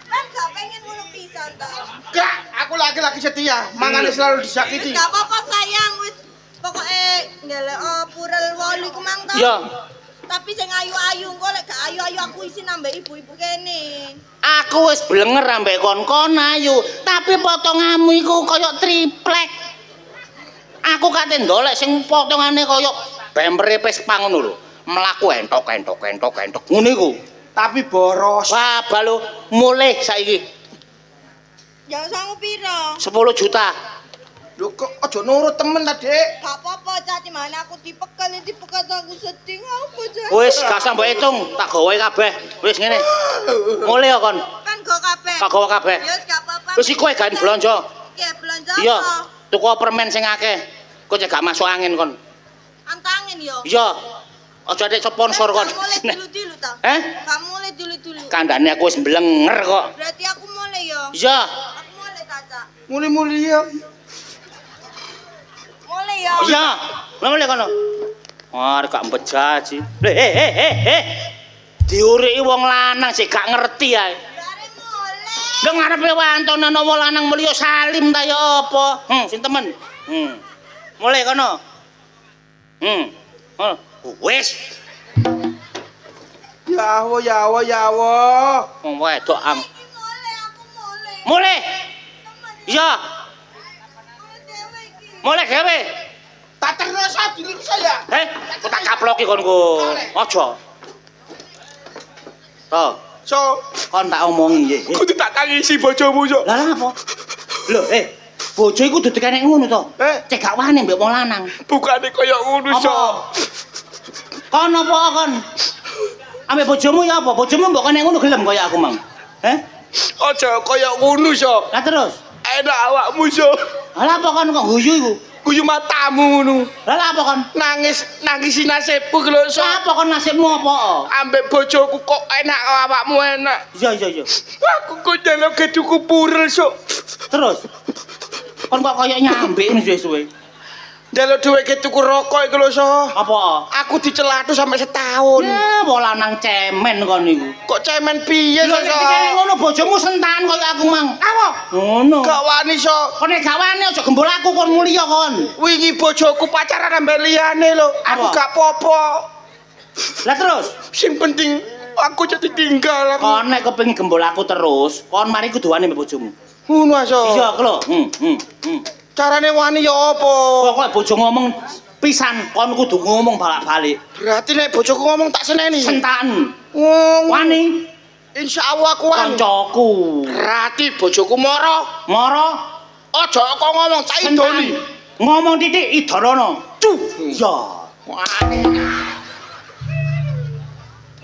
Kan gak pengen ngono pisan ta. Gak, aku lagi-lagi setia. Mangane selalu disakiti. Wis gak apa-apa sayang, wis pokoke ngelek purel 8 iku mang ta. Ya, Tapi sing ayu-ayu engko lek gak ayu-ayu aku isi nambah ibu-ibu kene. aku wis blenger ambek kon ayu, tapi potonganmu iku kaya triplek. Aku kate ndolek sing potongane kaya bempere Vespa ngono lho. Mlaku entok. Ngono iku. Tapi boros. Wah, balo mulih saiki Ya sangu piro? 10 juta. Lho kok aja nurut temen ta, Dik? Gak apa-apa, Cak, dimana aku dipekat aku sedih apa, Cak. Wis gak usah mbok hitung, tak gawe kabeh. Wis ngene. Mulih ya kon. Kan go kabeh. Tak gawe kabeh. Ya wis gak apa-apa. Wis iku ae gawe blonjo. Oke, belanja Iya, apa? tuku permen sing akeh. Kok cek gak masuk angin kon. Antangin yo. Iya. Aja ada sponsor kon. Gak mulai dulu-dulu ta. Gak mulai dulu-dulu. Kandhane aku wis mblenger kok. Berarti aku mulai yo. Iya. Aku mulai ta, Cak. Muli-muli ya. Mulai yo. Iya. Lah mulih kono. Wah, gak mbejaji. Diuriki wong lanang sik gak ngerti ae. Bare mulai. Lah ngarepe wonten ana wong lanang mulya salim ta ya apa? Sing temen. Mulih kono. Oh, wis. Ya Allah. Wong wedok am. Iki mulai, aku mulai. Mulih. Iya, Mulai dhewe iki. mulih gawe. Tak terus dulu saya. Kok tak kaploki konku. Aja. Toh, So, kon tak omongi ye. kudu tak tangisi bojomu, So. Lah apa? Lho, bojo iku dudu kene ngono to. Cek gak wani mbek wong lanang. Bukane kaya ngono, So. Kon apa kon? Ambek bojomu ya apa? Bojomu mbok kene ngono gelem kaya aku, Mang. Aja kaya ngono, So. Lah terus. Enak awakmu, So. Lah apa kon kok guyu iku? Guyu matamu ngono. Lah apa kon? Nangisi nasibku ki lho, So. Lah apa kon nasibmu apa? Ambek bojoku kok enak awakmu enak. Iya. Aku kok njaluk tuku purel, So. Terus. Kon kok kaya nyambek ngono suwe-suwe. Njaluk dhuwit tuku rokok iki lho, So. Apa? Aku dicelatu sampai setahun. Ya, wong lanang cemen kon niku. Kok cemen piye, Lho So? nek kene ngono bojomu sentan kaya aku, Mang. Apa? Ngono. Gak wani, So. Kon nek gak wani aja gembul aku kon mulya kon. Wingi bojoku pacaran ambek liyane lho. Aku Apa? gak popo. Lah terus, Sing penting aku jadi tinggal aku. kon nek kepengin gembul aku terus, kon mari kuduane mbek bojomu. Ngono, So. Iya, lho. Carane wani ya apa? Pokoke bojo ngomong pisan, kon kudu ngomong balik-balik. Berarti nek bojoku ngomong tak seneni. Sentan. Wong Wani insyaallah aku wani. kancaku. Berarti bojoku moro. Moro Aja kok ngomong tak idoni. sentan. Ngomong titik idorono. Cuh. Ya.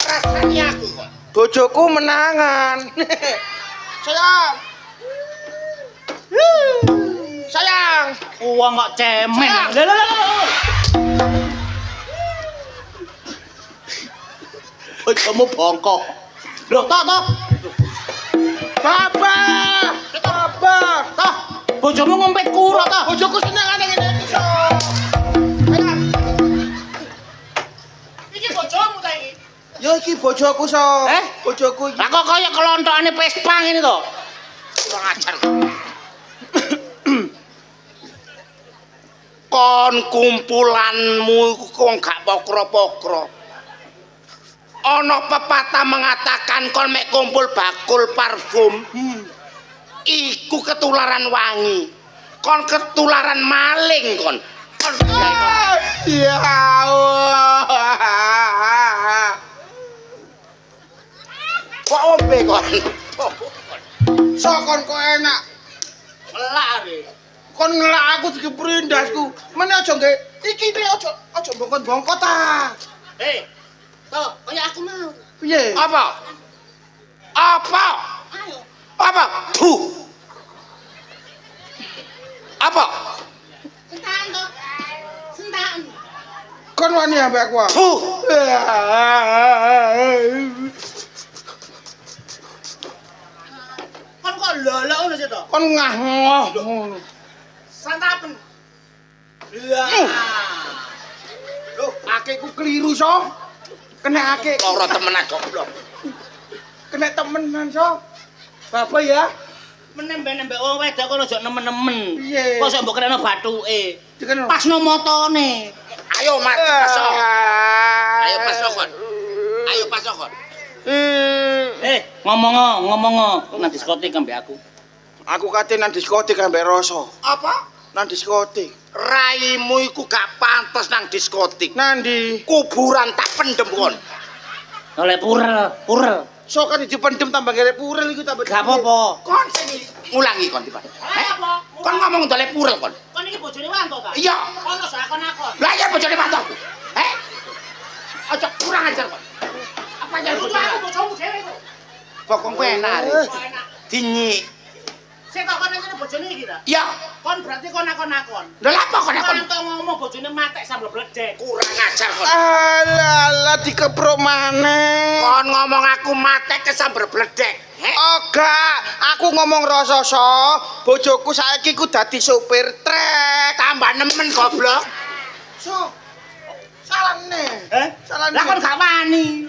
Rasanya aku kok. Bojoku menangan. Sayang. Sayang. Uang kok cemen. Sayang. Lho lho lho. Bojomu bongkok. Lho, tok. Baba. Baba. Toh, bojomu ngompet kuro toh. Bojoku senengane ngene iki, so. Sayang. Iki bojomu ta iki? Ya iki bojoku, so. Bojoku iki. Lah kok kaya kelontokane Vespa ngene to? Kurang ajar. Kon kumpulanmu iku kok gak pokro-pokro. Ana pepatah mengatakan kon mek kumpul bakul parfum. Iku ketularan wangi. Kon ketularan maling kon. Kon ya Allah. Kok ombe kon? Sokon kok enak. Elak are. Kon ngelak aku digeprindasku. Mene aja nggih. Iki aja bongkot-bongkot ta. Hei. Toh, kaya aku mau. Piye? Apa? Apa? Ayo. Apa? Tuh. Apa? Sentan toh. Sentan. Kon wani ambek aku. Tuh. Kon kok lolok ngono sih to? Kon ngah. Santapen. Lah. Loh, akeku keliru, so. Kena ake. Loro temenan goblok. Kena temenan, so. Bapak ya. Menembe-nembe wong wedok kono aja nemen-nemen. Piye? Kok sok mbok kenekno bathuke. Dikene. Pasno motone. Ayo, Mas, paso. Ayo paso kon. Ayo paso kon. Ngomong nang diskotik ambek aku. Aku kate nang diskotik ambek Rasa. Apa? Nang diskotik. Raimu iku gak pantes nang diskotik. Nandi? Kuburan tak pendem kon. Oleh purel. So kan dipendem tambah gere purel iku tambah. Gak apa-apa. Kon sing ngulangi kon tiba. Apa? Kon ngomong dole purel kon. Kon iki bojone Wanto ta? Iya. Ono sakon-akon. Lah ya bojone Wanto. Aja kurang ajar kon. Apa ya Aku bojomu dhewe kok. Pokok kowe enak. Enak. Dinyi. Sing tak kon ngene bojone iki ta? Iya. Kon berarti kon akon-akon. Lah apa kon akon? Wanto ngomong bojone matek sambel bledek. Kurang ajar kon. Alah dikeprok maneh. Kon ngomong aku matek kesamber bledek. Oga, aku ngomong Rasa so, bojoku saiki ku dadi supir trek. Tambah nemen goblok. So. Salahne. Salahne. Lah kon gak wani.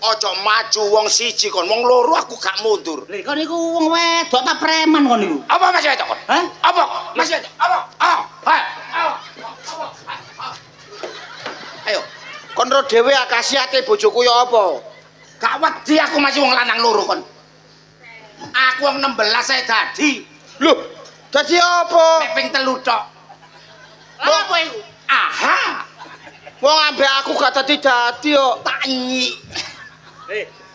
Aja maju wong siji kon, wong loro aku gak mundur. Lha kon iku wong wedok ta preman kon iku? Apa Mas Wedok kon? Hah? Apa? Mas Wedok. Apa? Ayo. Kon ro dhewe akasiate bojoku ya apa? Gak wedi aku masih wong lanang loro kon. Aku wong 16 ae dadi. Lho, dadi apa? Mek ping 3 tok. Lah apa iku? Aha. Wong ambek aku gak dadi kok. Tak nyik.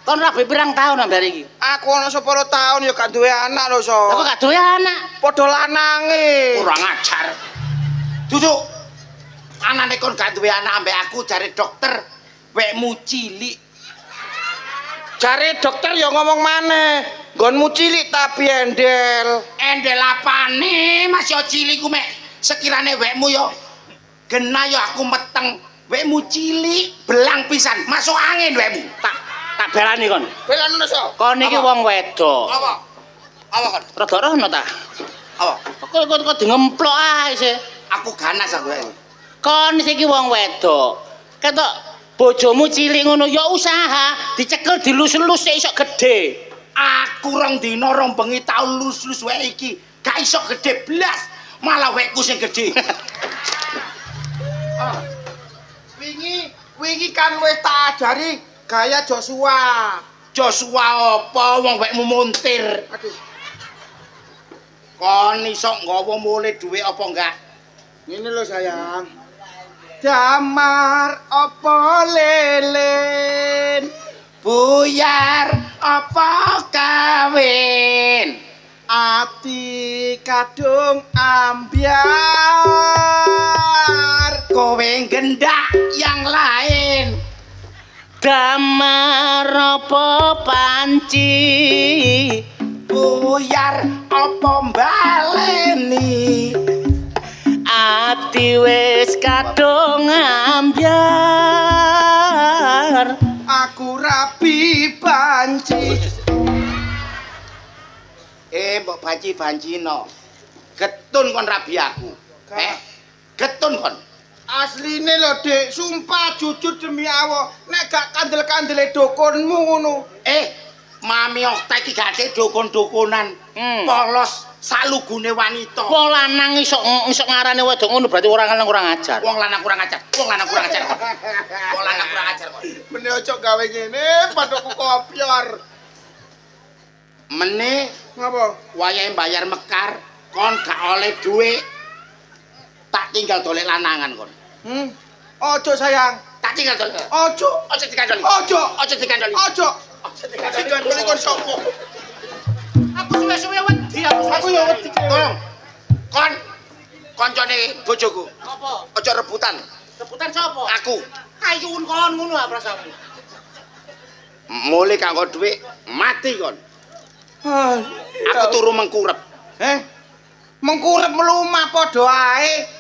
Kon rabi pirang tahun ambek iki? Aku ana 10 tahun ya gak duwe anak lho, So. Lah kok gak duwe anak? Padha lanange. Kurang ajar. Duduk. Anane kon gak duwe anak ambek aku jare dokter. Wekmu cilik. Jare dokter ya ngomong maneh. Nggonmu cilik tapi endel. Endel apane? Mas yo cilik ku mek sekirane wekmu yo genah yo aku meteng. Wekmu cilik, belang pisan. Masuk angin wekmu. Tak belani kon. Belani so. Kon iki wong wedok. Apa? Apa kon? Rada rono ta? Apa? Kok dingemplok ae sih. Aku ganas aku. Kon iki wong wedok. Ketok bojomu cilik ngono ya usaha, dicekel dilus-lus sik iso gedhe. Aku rong dina rong bengi tau lus-lus wek iki, gak iso gedhe blas, malah wekku sing gedhe. Wingi kan wis tak ajari gaya Joshua. Joshua apa wong wekmu montir. Aduh. Kon iso nggawa mule dhuwit apa enggak? Ngene lho sayang. Damar apa lelen, buyar apa kawin, ati kadung ambyar, kowe gendak damar apa panci buyar apa baleni ati wis kadung ambyar aku rabi banci mbok banci-bancino getun kon rabi aku getun kon asline lho Dik sumpah jujur demi Allah nek gak kandel-kandele dokonmu ngono Mami Okta iki gak ada dukun-dukunan polos salugune wanita wong lanang iso ngarani wedok ngono berarti orang lanang kurang ajar wong lanang kurang ajar wong lanang kurang ajar kok mene ojo gawe ngene padhaku kopior mene ngapa wayahe bayar mekar kon gak oleh duit tak tinggal dolek lanangan kon ojo sayang tak tinggal dolek ojo dikandoli ojo dikandoli kon sopo aku suwe-suwe wedi aku ya wedi tolong kon koncone bojoku apa ojo rebutan sapa aku kayun kon ngono ah prasamu mulai kanggo dhuwit mati kon aku turu mengkurep mengkurep melumah padha ae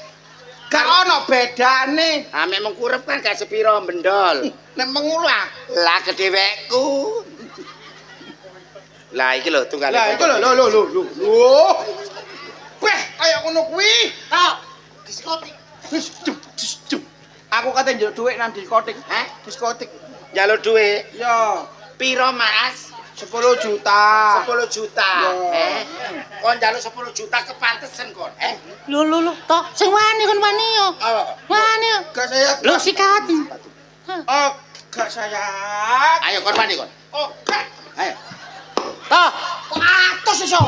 gak ana bedane ame mengkurep kan gak sepiro bendol nek mengulah lah gedhewekku lah iki lho tunggal lah iki lho weh kaya ngono kuwi ta diskotik aku kate njaluk dhuwit nang diskotik diskotik njaluk dhuwit ya piro Mas 10 juta. 10 juta. Kon njaluk 10 juta kepantesen kon. Lho, toh sing wani kon wani yo. Wani yo. Gak saya. Lho sikat. Oh, gak saya. Ayo kon wani kon. Oh, ayo. Toh, kok atus iso?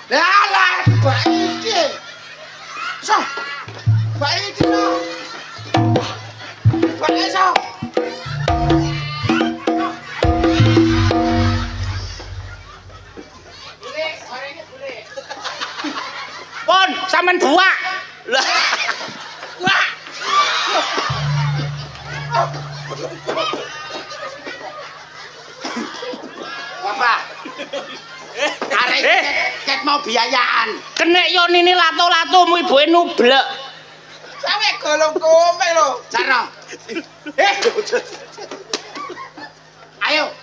Lah, bak iki. So. Bak iki so. Bak iso. Pon, sampean buak. Lah. Wah. Apa? Arek ket mau biayaan. Kenek yo nini lato-latomu ibuke nublek. Sawe golong kompe lho. Cara. Ayo.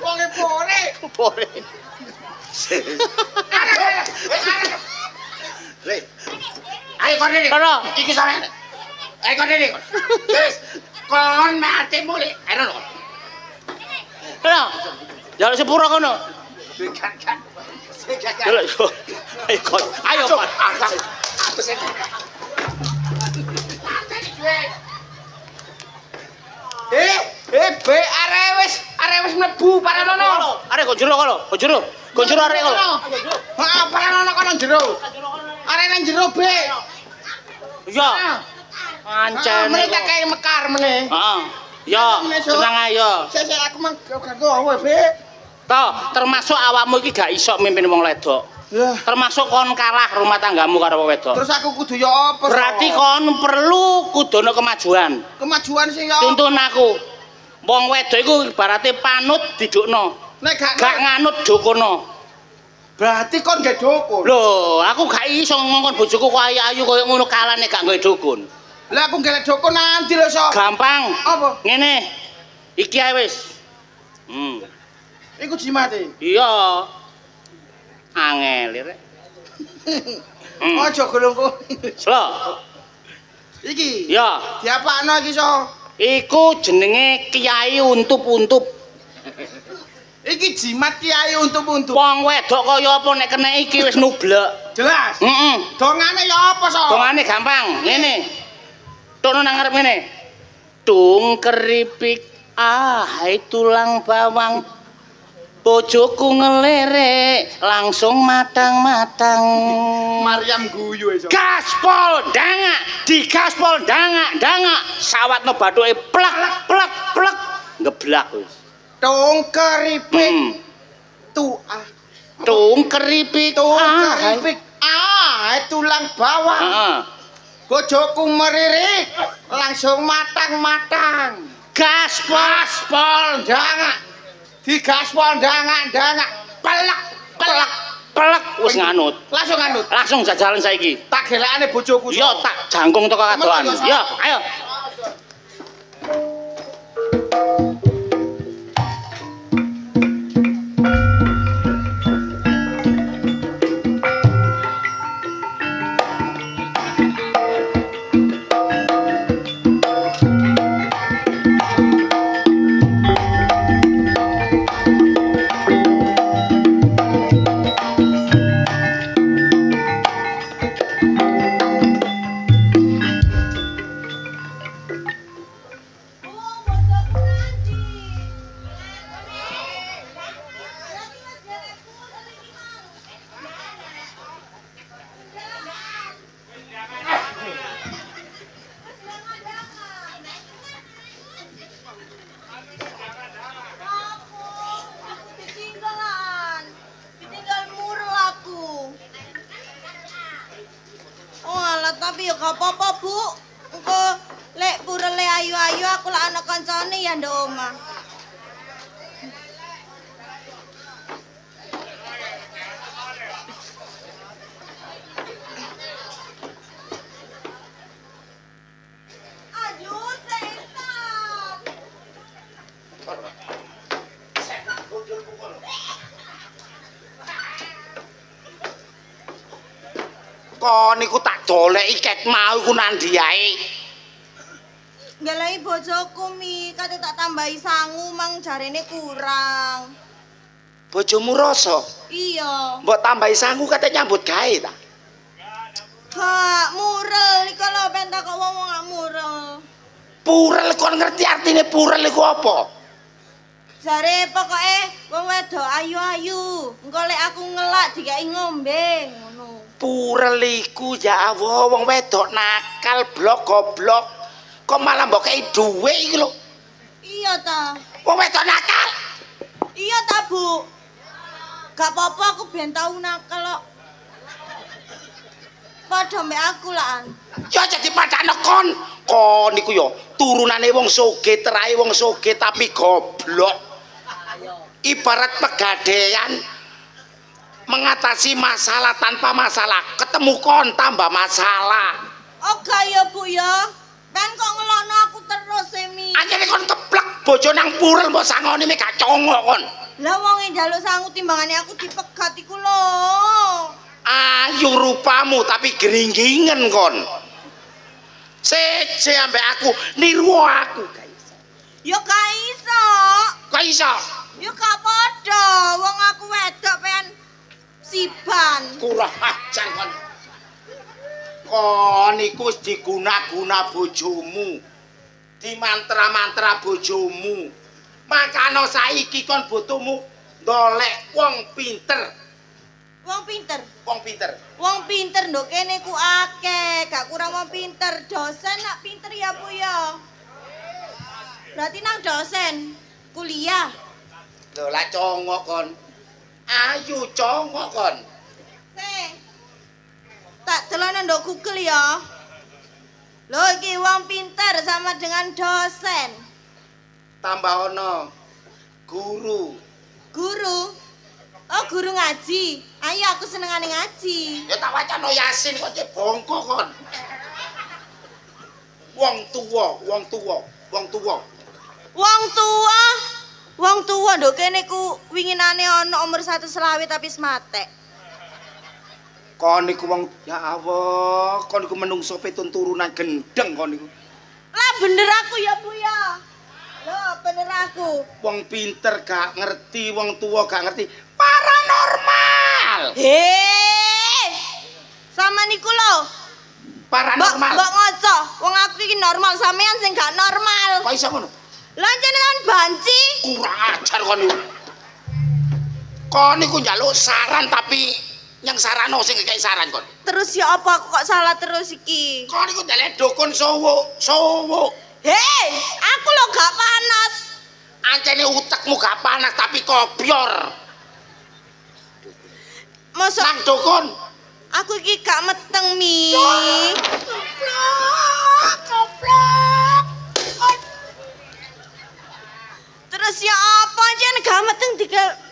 Wong pore. Ayo kon ini. Iki sampean. Ayo kon ini. Wis. Kon mati mulih. Ayo lho. Kono. Jaluk sepuro kono. Kan. Jaluk. Ayo kon. Ayo kon. Aku sing. Be arek wis mlebu paranono. Arek kok jero kono. Kok jero arek kono. Heeh, paranono kono jero. Arek nang jero, Be. Iya. Ancen. Meneh tak kae mekar meneh. Heeh. Ya, tenang ayo. Sik aku mang ganggu kowe, Be. Toh, termasuk awakmu iki gak iso mimpin wong wedok. Ya. Termasuk kon kalah rumah tanggamu karo wong wedok. Terus aku kudu ya apa? Berarti kon perlu kudono kemajuan. Kemajuan sing ya. Tuntun aku. Wong wedok iku ibarate panut didukno. Nek gak nganut dukono. Berarti kon gak dukun. Lho, aku gak iso ngongkon bojoku kok ayu-ayu koyo ngono kalane gak nggawe dukun. Lah aku golek dukun nanti lho, So. Gampang. Apa? Ngene. Iki ae wis. Iku jimate. Iya. Angel rek. Aja golongku. Lho. Iki. Ya. Diapakno iki, So? Iku jenenge Kiai Untup-untup. Iki jimat Kiai Untup-untup. Wong wedok kaya apa nek kena iki wis nublek. Jelas. Dongane ya apa, So? Dongane gampang. Ngene. Tono nang ngarep ngene. Tung keripik hai tulang bawang. Bojoku ngelerek langsung matang-matang. Maryam guyu iso. Gaspol dangak, digaspol dangak. Sawatno bathuke plek ngeblak wis. Tung keripik. Tuah. Tung keripik Tung keripik. Tulang bawang. Heeh. bojoku meriri langsung matang-matang. Gaspol. Gaspol ndangak. Digaspol ndangak-ndangak. Pelek. Wis nganut. Langsung nganut. Langsung jajalan saiki. Tak gelekane bojoku. Yo tak jangkung teko kadoan. Yo, ayo. Tapi ya gak apa-apa, Bu. Engko lek purele ayu-ayu aku lak ana kancane ya ndok omah. Ayo, setan. Kok niku tak doleki ket mau iku nandi ae. Nggalahi bojoku mi, kate tak tambahi sangu mang jarene kurang. Bojomu rasa Iya. mbok tambahi sangu kate nyambut gawe ta. Gak murel iki lho ben tak kok wong gak murel. Purel kon ngerti artine purel iku apa? Jare pokoke wong wedok ayu-ayu. Engko lek aku ngelak dikai ngombe ngono. Purel iku ya Allah wong wedok nakal blok goblok. Kok malah mbok kei dhuwit iki lho. Iya ta. Wong wedok nakal. Iya ta, Bu. Gak apa-apa aku ben tau nakal kok. Padha mbek aku lah. Ya jadi padane kon. Kon niku ya turunane wong sugih, terahe wong sugih tapi goblok. Ibarat pegadaian mengatasi masalah tanpa masalah. Ketemu kon tambah masalah. Oga ya, Bu ya. Ben kok ngelokno aku terus Semi. Anjene kon keplek bojo nang purel mbok sangoni mek gak congok kon. Lah wong njaluk sangu timbangane aku dipegat iku lho. Ayu rupamu tapi geringgingen kon. Seje ambek aku niru aku. Ya gak iso. Kok iso? Ya gak padha, wong aku wedok pengen siban. Kurang ajar kon. Kon iku wis diguna-guna bojomu. Dimantra-mantra bojomu. Makane saiki kon butuhmu golek wong pinter. Wong pinter. Wong pinter. Wong pinter nduk kene ku akeh, gak kurang wong pinter. Dosen nak pinter ya, Bu ya. Berarti nang dosen kuliah. Lho lah congok kon. Ayu congok kon. Tak telono nduk Google ya. Lho iki wong pinter sama dengan dosen. Tambah ono guru. Guru. Oh, guru ngaji. Ayo aku senengane ngaji. Ya tak wacana Yasin kok cek bongko kon. Wong tuwa. Wong tua nduk kene ku winginane ana umur 120 tapi sematek. Kon niku wong ya Allah, kon niku menungso petun turunan gendeng kon niku. Lah bener aku ya, Bu ya. Loh, bener aku. Wong pinter gak ngerti, wong tua gak ngerti. Paranormal. Sama niku lho. Paranormal. Mbok ngoco, wong aku iki normal, sampean sing gak normal. Kok iso ngono? Lah jenengan banci. Kurang ajar kon niku. Kon niku njaluk saran tapi yang sarano sing ngekek saran kon. Terus ya apa aku kok salah terus iki? Kon niku njaluk dukun sowo. Hei, aku lo gak panas. Ancene utekmu gak panas tapi kopior. Mosok Nang dukun. aku iki gak meteng, Mi. Goblok. Terus ya apa jen gameteng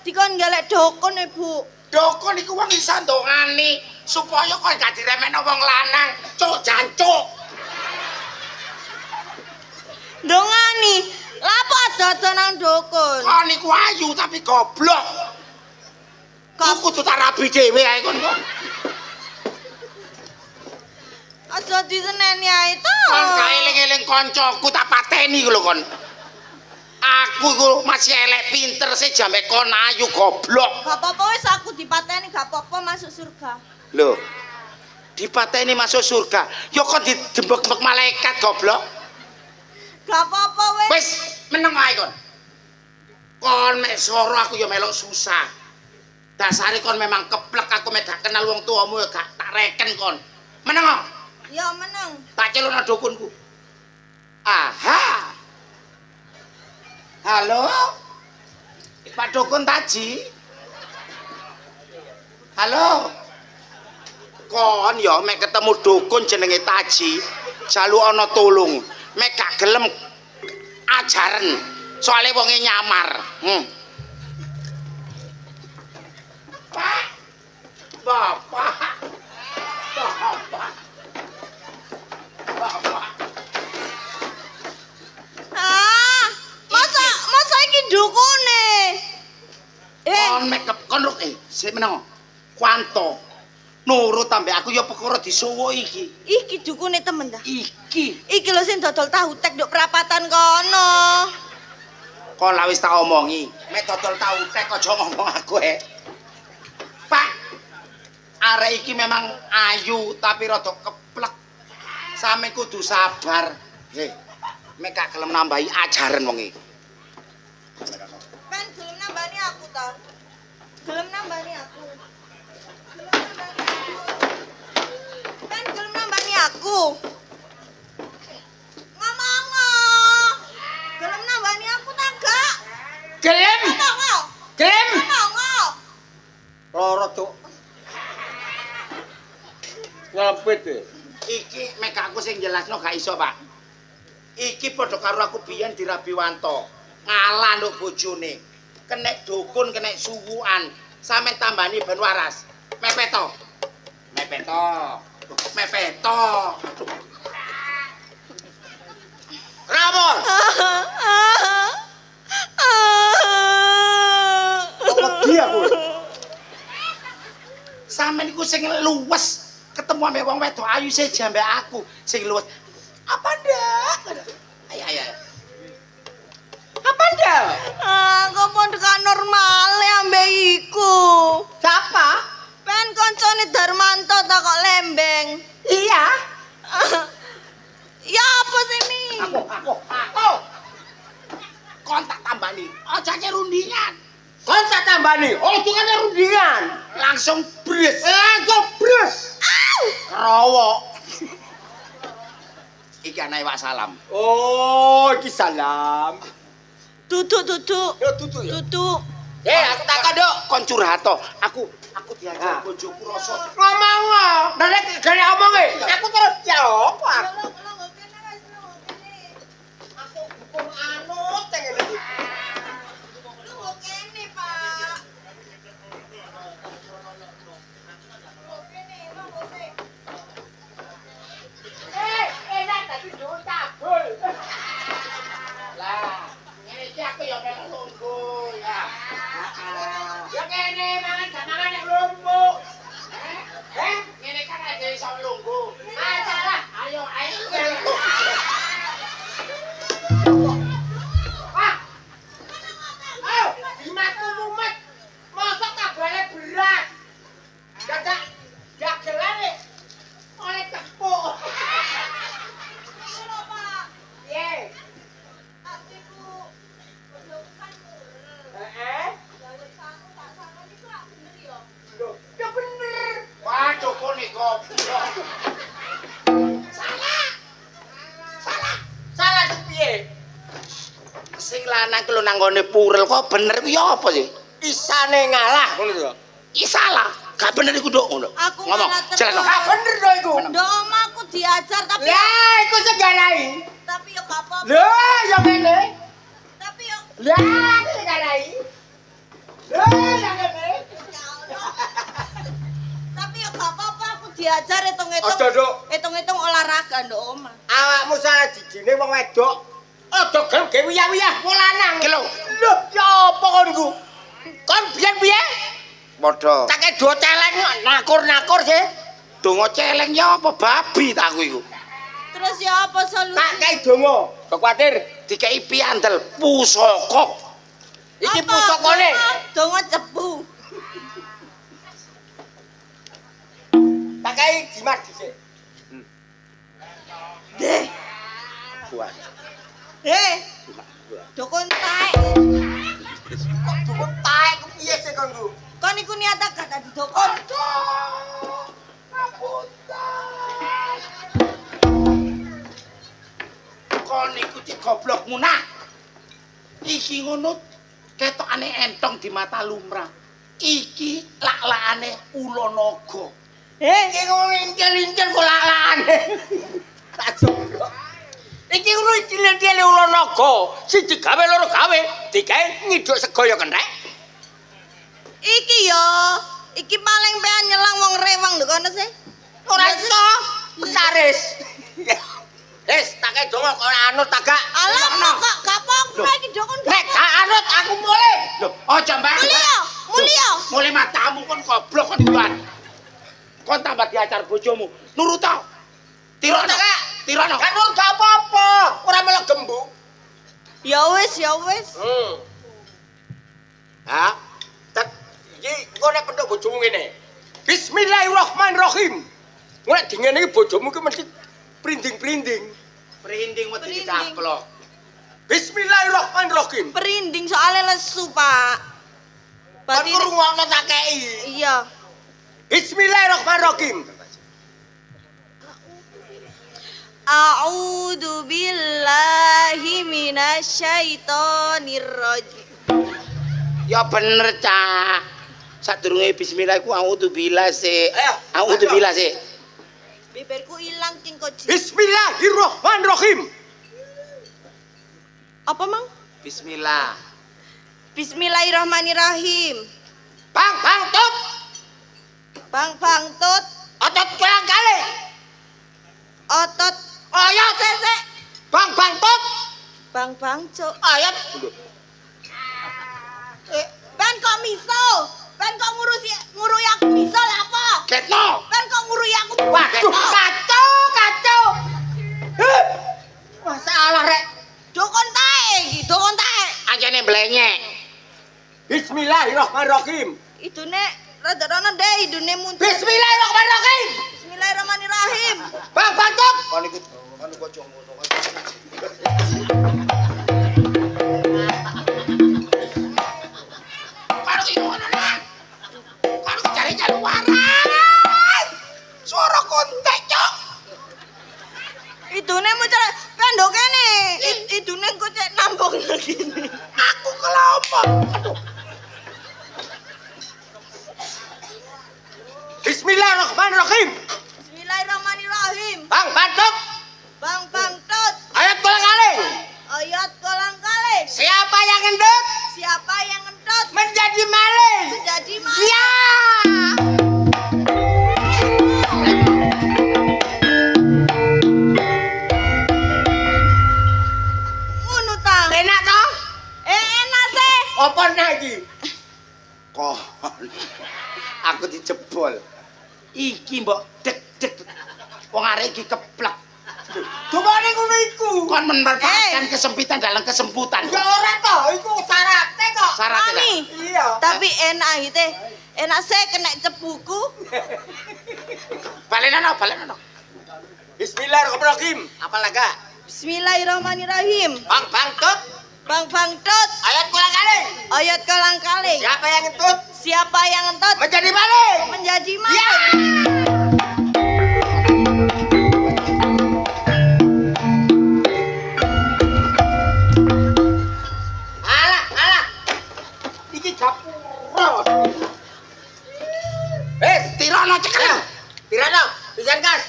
dikon golek dukun e, Bu? Dukun iku wong iso ndongani supaya kok gak diremehno wong lanang. Cuk jancuk. Dongani. Lapo ada nang dukun? Kok niku ayu tapi goblok. Kok kudu tak rabi dhewe ae kon kok. Aja diseneni ae to. Kon gak eling-eling kancaku tak pateni lho kon. Aku iku masih elek pinter sih jambe kon ayu goblok. Gak apa-apa wis aku dipateni gak apa-apa masuk surga. Lho. Dipateni masuk surga. Ya kok didembek-dembek malaikat goblok. Gak apa-apa wis. Wis meneng ae kon. Kon mek swara aku ya melok susah. Dasare kon memang keplek aku mek gak kenal wong tuamu ya gak tak reken kon. Meneng kok. Ya meneng. Tak celukno dukunku. Aha. Halo? Pak Dukun Taji? Halo? Kon ya mek ketemu dukun jenenge Taji, jaluk ana tulung. Mek gak gelem ajaren. Soale wonge nyamar. Pak. Bapak. Bapak. Bapak. Masa iki dukune. Kon mek kon sik meneng. Kuanto. Nurut ambek aku ya perkara disuwuk iki. Iki dukune temen ta? Iki lho sing dodol tahu tek nduk perapatan kono. Kon lak wis tak omongi, mek dodol tahu tek aja ngomong aku Pak. Arek iki memang ayu tapi rada keplek. Sampe kudu sabar. Nggih. Mek gak gelem nambahi ajaran wong iki. Pen gelem nambani aku ta? Gelem nambani aku. Pen gelem nambani aku. Ngomong. Gelem nambani aku ta gak? Gelem. Ngomong. Gelem. Ngomong. Loro cuk. Ngampit e. Iki mek aku sing jelasno gak iso, Pak. Iki padha karo aku biyen dirabi wanto. Ngalah nduk bojone. Kenek dukun, kenek suwukan. Sampe tambani ben waras. Mepeto. Mepeto. Mepeto. Ramon. Wedi aku. Sampe niku sing luwes ketemu ambek wong wedok ayu sih jambek aku sing luwes. Apa ndak? Ayo ayo. Apa ndak? Kok pon gak normal ambek iku. Siapa? Pen koncone Darmanto ta kok lembeng. Iya. Ya apa sih Mi? Aku. Kontak tambani. Aja rundingan. Kontak tambani. Oh, tukane rundingan. Langsung bres. Langsung bres. Rawa. Iki anae Wak Salam. Oh, iki salam. Duduk. Yo tutu ya. Duduk. Aku takon, Dok. Kon curhat to. Aku diajak bojoku rasa. Ngomong. Nek gane omonge, aku terus jawab. Aku hukum anut teng ngene iki. Lu kene, Pak. Enak tapi duit tabul. Lah, ngene iki aku ya pengen lungguh ya. Ya kene mangan jangan nek lumpuk. Ngene kan aja iso lungguh. Acara. Ayo. Ayo, dimaku mumet. Mosok kabale beras. Dadak dagelane oleh tepuk. Lho, Pak. Ye. Atiku bojokan murel. Heeh. Lalu satu tak sama niku lak bener ya. Loh, ya bener. Waduh kok nek goblok. Salah sing piye? Sing lanang ku lho nang ngone purel kok bener ku ya apa sih? Isane ngalah ngono lho. Iki salah. Gak bener iku, Nduk. Ngono. Aku Ngomong, malah terus. jelasno. Gak bener to iku. Ndok omaku diajar tapi Lah, iku segarai. tapi yo gak apa-apa. Lah, yo ngene. Tapi yo Lah, segarai. Lah, yang ngene. ya Allah. Tapi yo gak apa-apa aku diajar hitung-hitung. Aja, Nduk. Hitung-hitung olahraga ndok omah. Awakmu salah jijine wong wedok. Aja gelem ge wiyah-wiyah wong lanang. Iki lho. Lho, ya apa kon ku? Kon biyen piye? Padha. Tak do celeng nakur-nakur sih. Donga celeng ya apa babi tak aku iku. Terus ya apa solusi? Tak kei donga. Kok kuwatir Dikei piandel pusaka. iki Apa? pusakane. Dongo cepu. Tak kei jimat dhisik. Deh, Buat. dukun taek. Kok dukun taek ku piye sih kon ku? Kon iku niat gak dadi dukun. Kon iku digoblok munah. Iki ngono ketokane entong di mata lumrah. Iki lak-lakane ula naga. Iki ngono incel-incel kok lak-lakane. Tak jomblo. Iki ngono incel-incel ulo naga. Siji gawe loro gawe, digawe ngiduk sego ya kenthek. Iki yo, iki paling pean nyelang wong rewang lho kono sih. Ora iso, pecaris. Wis, tak kei donga kok anut tak gak. Alah kok gak apa-apa iki dukun. Nek gak anut aku mulih. Lho, aja mbak. Mulya. Mulai matamu kon goblok kon duluan. Kon tambah diajar bojomu. Nurut tau. Tirono. Tirono. Kan ora gak apa-apa, ora melok gembuk. Ya wis. Ha? Tak iki engko nek pentuk bojomu ngene. Bismillahirrahmanirrahim. Nek dingene iki bojomu ki mesti prinding-prinding. Perinding mesti Perinding. dicaplok. Bismillahirrahmanirrahim. Perinding soalnya lesu, Pak. Kon Berarti ngrungokno tak kei. iya. Bismillahirrahmanirrahim. A'udzu billahi minasyaitonir rajim. Ya bener, Cak. Sadurunge bismillah iku auzubillah sik. Ayo, Auzubillah sik. Bibirku ilang king koji. Bismillahirrahmanirrahim. Apa, Mang? Bismillah. Bismillahirrahmanirrahim. Bang, bang, tut. Bang tut, Otot kurang kali. otot Ayo, sesek. bang, bang, tut. Bang cuk. Ayo. Ben kok miso? Ben kok ngurui aku miso lah apa? Ketno. Ben kok ngurui aku? Waduh, kacau. Masalah rek. Dukun tae iki, dukun tae. Anjene blenyek. Bismillahirrahmanirrahim. Idune rada-rada deh, idune muncul. Bismillahirrahmanirrahim. Bismillahirrahmanirrahim. Bang, bang, tut. Kon iku aja ngono. Karo iki ngono nah. Karo cari jaluaran. Suara kontek, Cok. Idune muncul pendok kene. Idune kok cek nambung gini. Aku kelompok. Aduh. Bismillahirrahmanirrahim. Bismillahirrahmanirrahim. Bang, bang, tut. Bang tut. Ayat kolang kaling. Ayat kolang kaling. Siapa yang ngendut Siapa yang ngentut menjadi maling? menjadi maling. Ya. Ngono ta. Enak toh? Enak sih. Apa lagi? Kon. Aku dijebol. Iki mbok deg-deg. Wong arek iki keplek. Dumane ngono iku. Kon memanfaatkan kesempitan dalam kesemputan. Ya ora toh, iku syaratnya kok. Syaratnya Mami. Iya. Tapi enak gitu. Enak sih kena cepuku. Balenono. Bismillahirrahmanirrahim. Apa laga? Bismillahirrahmanirrahim. Bang, bang, tut. Bang tut. Ayat kolang kaling. Ayat kolang kaling. Siapa yang ngentut Siapa yang ngentut menjadi maling? menjadi Ya. maling. Alah. Iki gapura. Cekelono, cekelem. Pirano, pisan kas.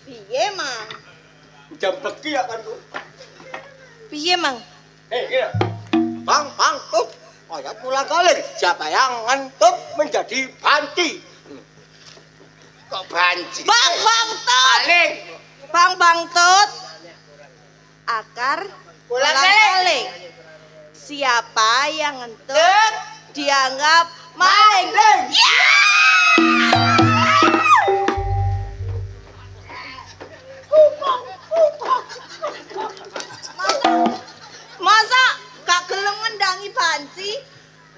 Piye, Mang? Jam beki ya kan. Piye, Mang? Iya. Bang, tuh. Ayat pulang kali. Siapa yang ngantuk menjadi banci? Kok banci? Bang Bangtut. Paling. Bang Bangtut. Akar Ulang-ulang. Siapa yang ngentut dianggap maling. Ya! Masa gak gelem ngendangi banci?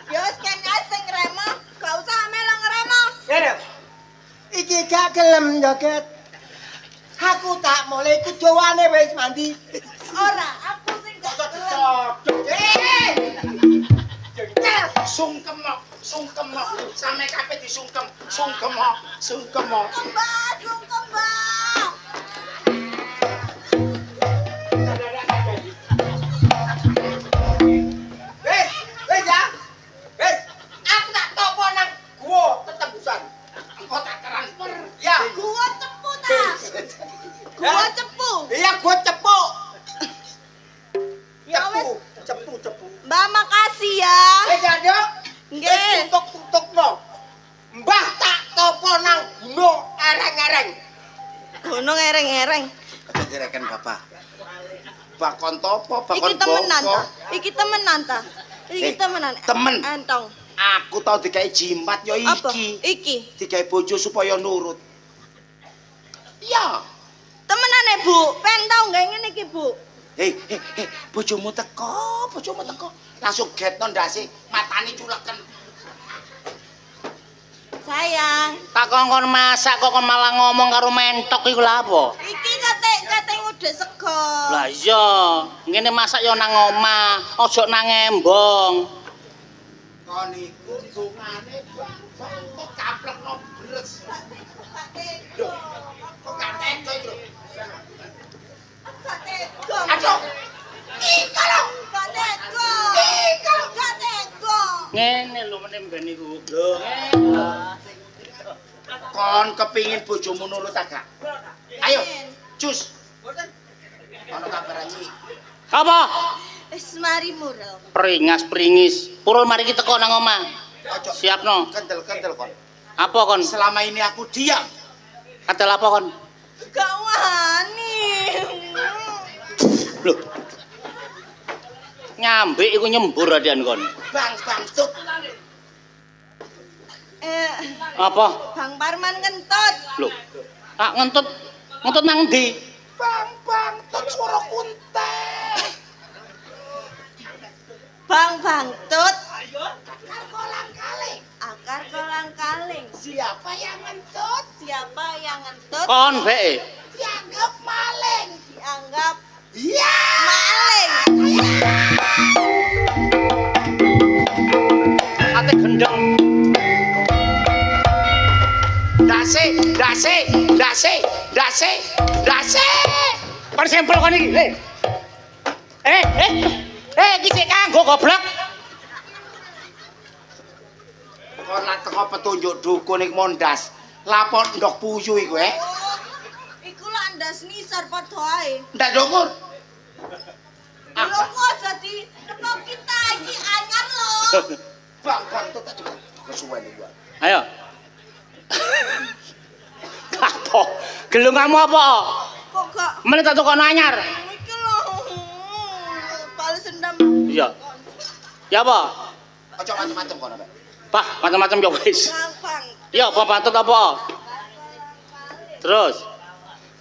Ya wis kene sing ngremo, gak usah meleng ngremo. Ngene. Iki gak gelem joget. Aku tak mulai kejowane wis mandi. Ora, aku sing gak gelem. Sungkem, sampe kabeh disungkem, sungkem. Kembang, kembang. Wes ya. Wes. Aku tak topo nang gua tetembusan. Engko tak transfer. Ya. Gua cepu ta? Gua cepu. Iya gua cepuk. Ya wis, Cepu. Mbak makasih ya. Wes ya, Dok. Nggih. Tutuk-tutukno. Mbah tak topo nang gunung ereng-ereng. Gunung ereng-ereng. Direken Bapak. Bakon topo, bakon Iki temenan boko. ta? Iki temenan ta? Iki temenan. temen. Entong. Aku tau dikai jimat yo Apa? iki. Iki. Dikai bojo supaya nurut. Iya. Temenane, Bu. Pen tau nggak ngene iki, Bu? Hei, bojomu teko. Langsung getno ndase, matane culeken. Sayang, Tak kongkon masak kok kon malah ngomong karo mentok iku lha apa? iki kate udah sego. Lah iya, ngene masak ya nang omah, aja nang embong. Kon iku dungane bang kok kaplekno bres. Kok gak tega iki lho. Aduh. Ika lho. Ngene lho meneh ben niku. Lho. Kon kepingin bojomu nurut agak? Ayo, cus. Ono kabar iki. Apa? Wis mari murel. Pringis. Purul mari kita teko nang omah. Ojo. Siapno. Kendel kon. Apa kon? Selama ini aku diam. Kadal apa kon? Gak wani. Lho. Nyambik iku nyembur adian kon. Bang Tut. Apa? Bang Parman ngentut. Lho. Tak ngentut. Ngentut nang ndi? Bang Tut suara kunte. Bang Bangtut. Akar kolang-kaling. Akar kolang-kaling. Siapa yang ngentut? Siapa yang ngentut Kon beke. Dianggap maling. dianggap Iya. maling. Ate gendeng. Dase. Kon sampel kon iki. Iki sik kanggo goblok. Kon lak teko petunjuk dukun iki mondas. Lapor ndok puyu iku Iku lak ndas nisor padha ae. Ndak ndukur. Lho kok jadi teko kita iki anyar lho. Bang Tut tak cepet. Kesuwen iki. Ayo. Apa? Gelunganmu apa? Kok gak Meneh tak tukono anyar. iki lho. Bales dendam. Iya. Ya apa? Ojo macem-macem kono. Bah, macam-macam ya wis. Bang. Iya, apa pantut apa? Terus.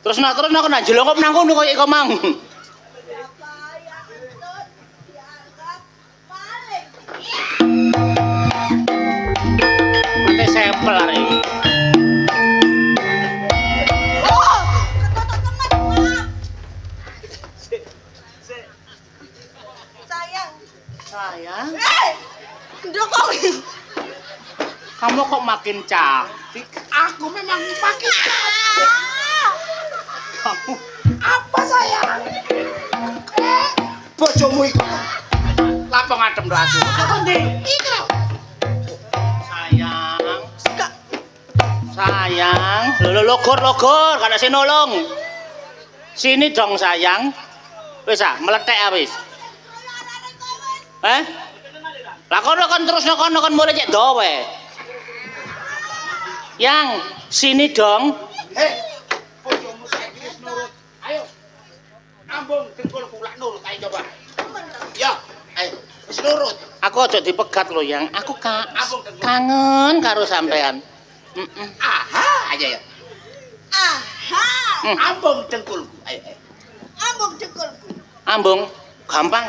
Terus nak kena jelongkop nang kono koyo iku mang. Siapa yang ngentut dianggap maling. Ate sampel arek. Oh, ketutup temen, maaf. Sayang. Sayang, Nduk kok. kamu kok makin cantik? Aku memang pakai Kamu apa sayang? Bojomu iku. Lapo ngadem ro aku. apa ndi? Iki lho. Sayang, Gak Sayang, logor, kada sing nolong. Sini dong sayang. Wis ah, meletek ah wis. Lah kono kon terus kono kon mulai cek dowe. Yang sini dong. Bojomu saiki wis nurut. Ayo. Ambung dengkulku lak nurut ae coba. Ya, ayo. Wis nurut. Aku aja dipegat lho yang. Aku kangen karo sampean. Aha, aja ya. Aha. Ambung dengkulku. Ayo. Ambung dengkulku. Ambung, gampang.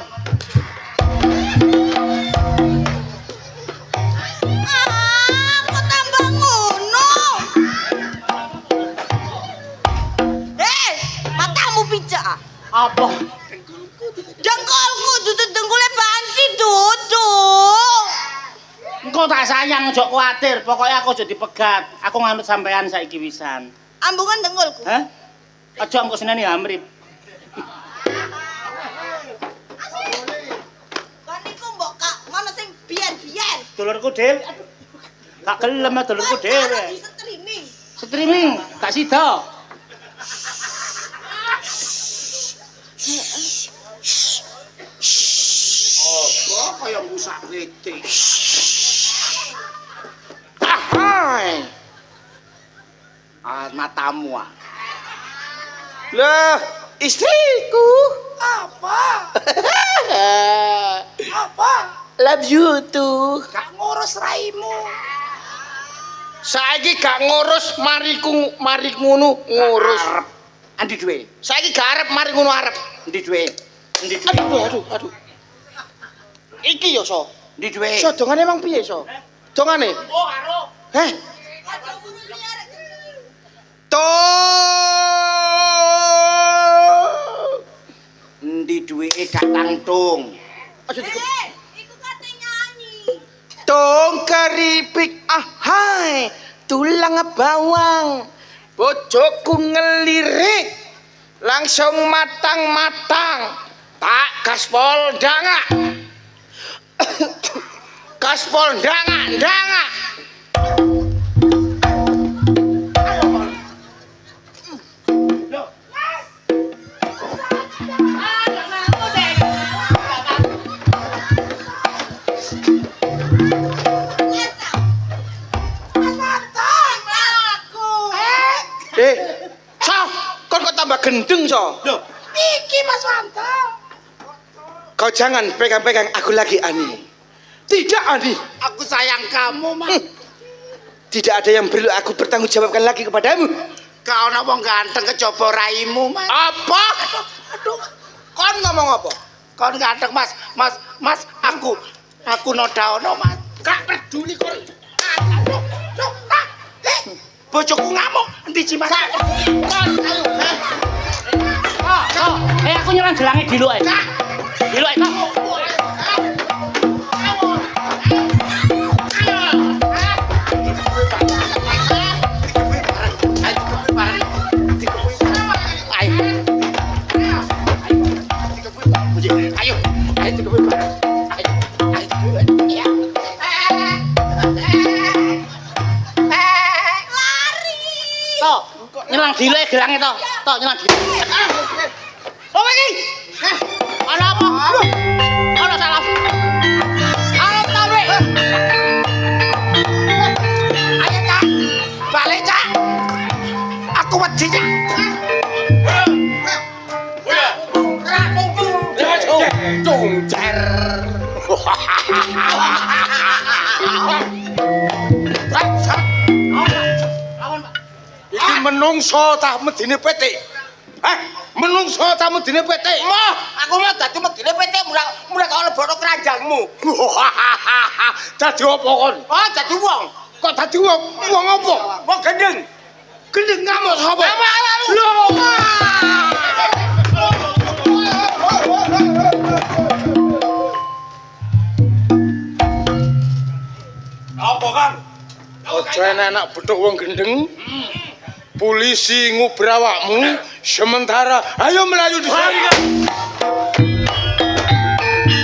Kok tambah ngono? Matamu pijak. Apa? Dengkulku duduk dengkule banci duduk. Engko tak sayang aja kuwatir, pokoknya aku aja dipegat. Aku nganut sampean saiki wisan. Ambungan dengkulku. Hah? Aja engko seneni amrip. Kan iku mbok Kak, ngono sing biyen-biyen. Dulurku dhewe. Gak gelem dulurku dhewe. Di streaming. Streaming, gak sida. Apa kaya musak wete. Ahai. Matamu ah. Lah, istriku. Apa? Apa? Love you too. Gak ngurus raimu. Saiki gak ngurus mari ngono ngurus. Arep. Andi duwe. Saiki gak arep mari ngono arep. Endi duwe? Endi duwe? Aduh. Iki yo so. Endi duwe? So dongane emang piye so? Dongane? Oh, karo. Heh. Aja ngono liar. To. Endi duweke datang tung. Aduh. Iku kate nyanyi. Tong keripik ahai tulang bawang bojoku ngelirik langsung matang-matang tak gaspol dangak gaspol dangak so kon kok tambah gendeng so Loh, iki Mas Wanto. kau jangan pegang-pegang aku lagi Ani tidak Ani Aku sayang kamu, Mas. tidak ada yang perlu aku bertanggung jawabkan lagi kepadamu. Kau ana wong ganteng kecoba raimu, Mas. Apa? Aduh, Kon ngomong apa? kon ganteng, Mas. Mas, aku nodaono, Mas. Gak peduli kon. Aduh, tak. Bojoku ngamuk, endi Ci, Mas? Aku nyerang gelange diluk ae. Diluk ae, Kak. Ayo, dikepuin bareng. Ayo. Tok, nyerang diluk gelange to. Tok, nyerang diluk. Oh, iki. Ana apa? Ana salah. Arep ta, Wek? Ayo, Cak. Balik, Cak. Aku wedi, Cak. Cungcer. Iki menungso tah medine petik. Hah? Menungso tah medine petik. Moh, aku mah dadi medine PT mulai kau lebono keranjangmu. Dadi apa kon? Oh, dadi wong. Kok dadi wong apa? Wong gendeng. Gendeng ngamuk sapa? Ngamuk. Lho. Apa kan? Ojo enak bedhok wong gendeng. Polisi ngubur awakmu sementara ayo melayu di sana.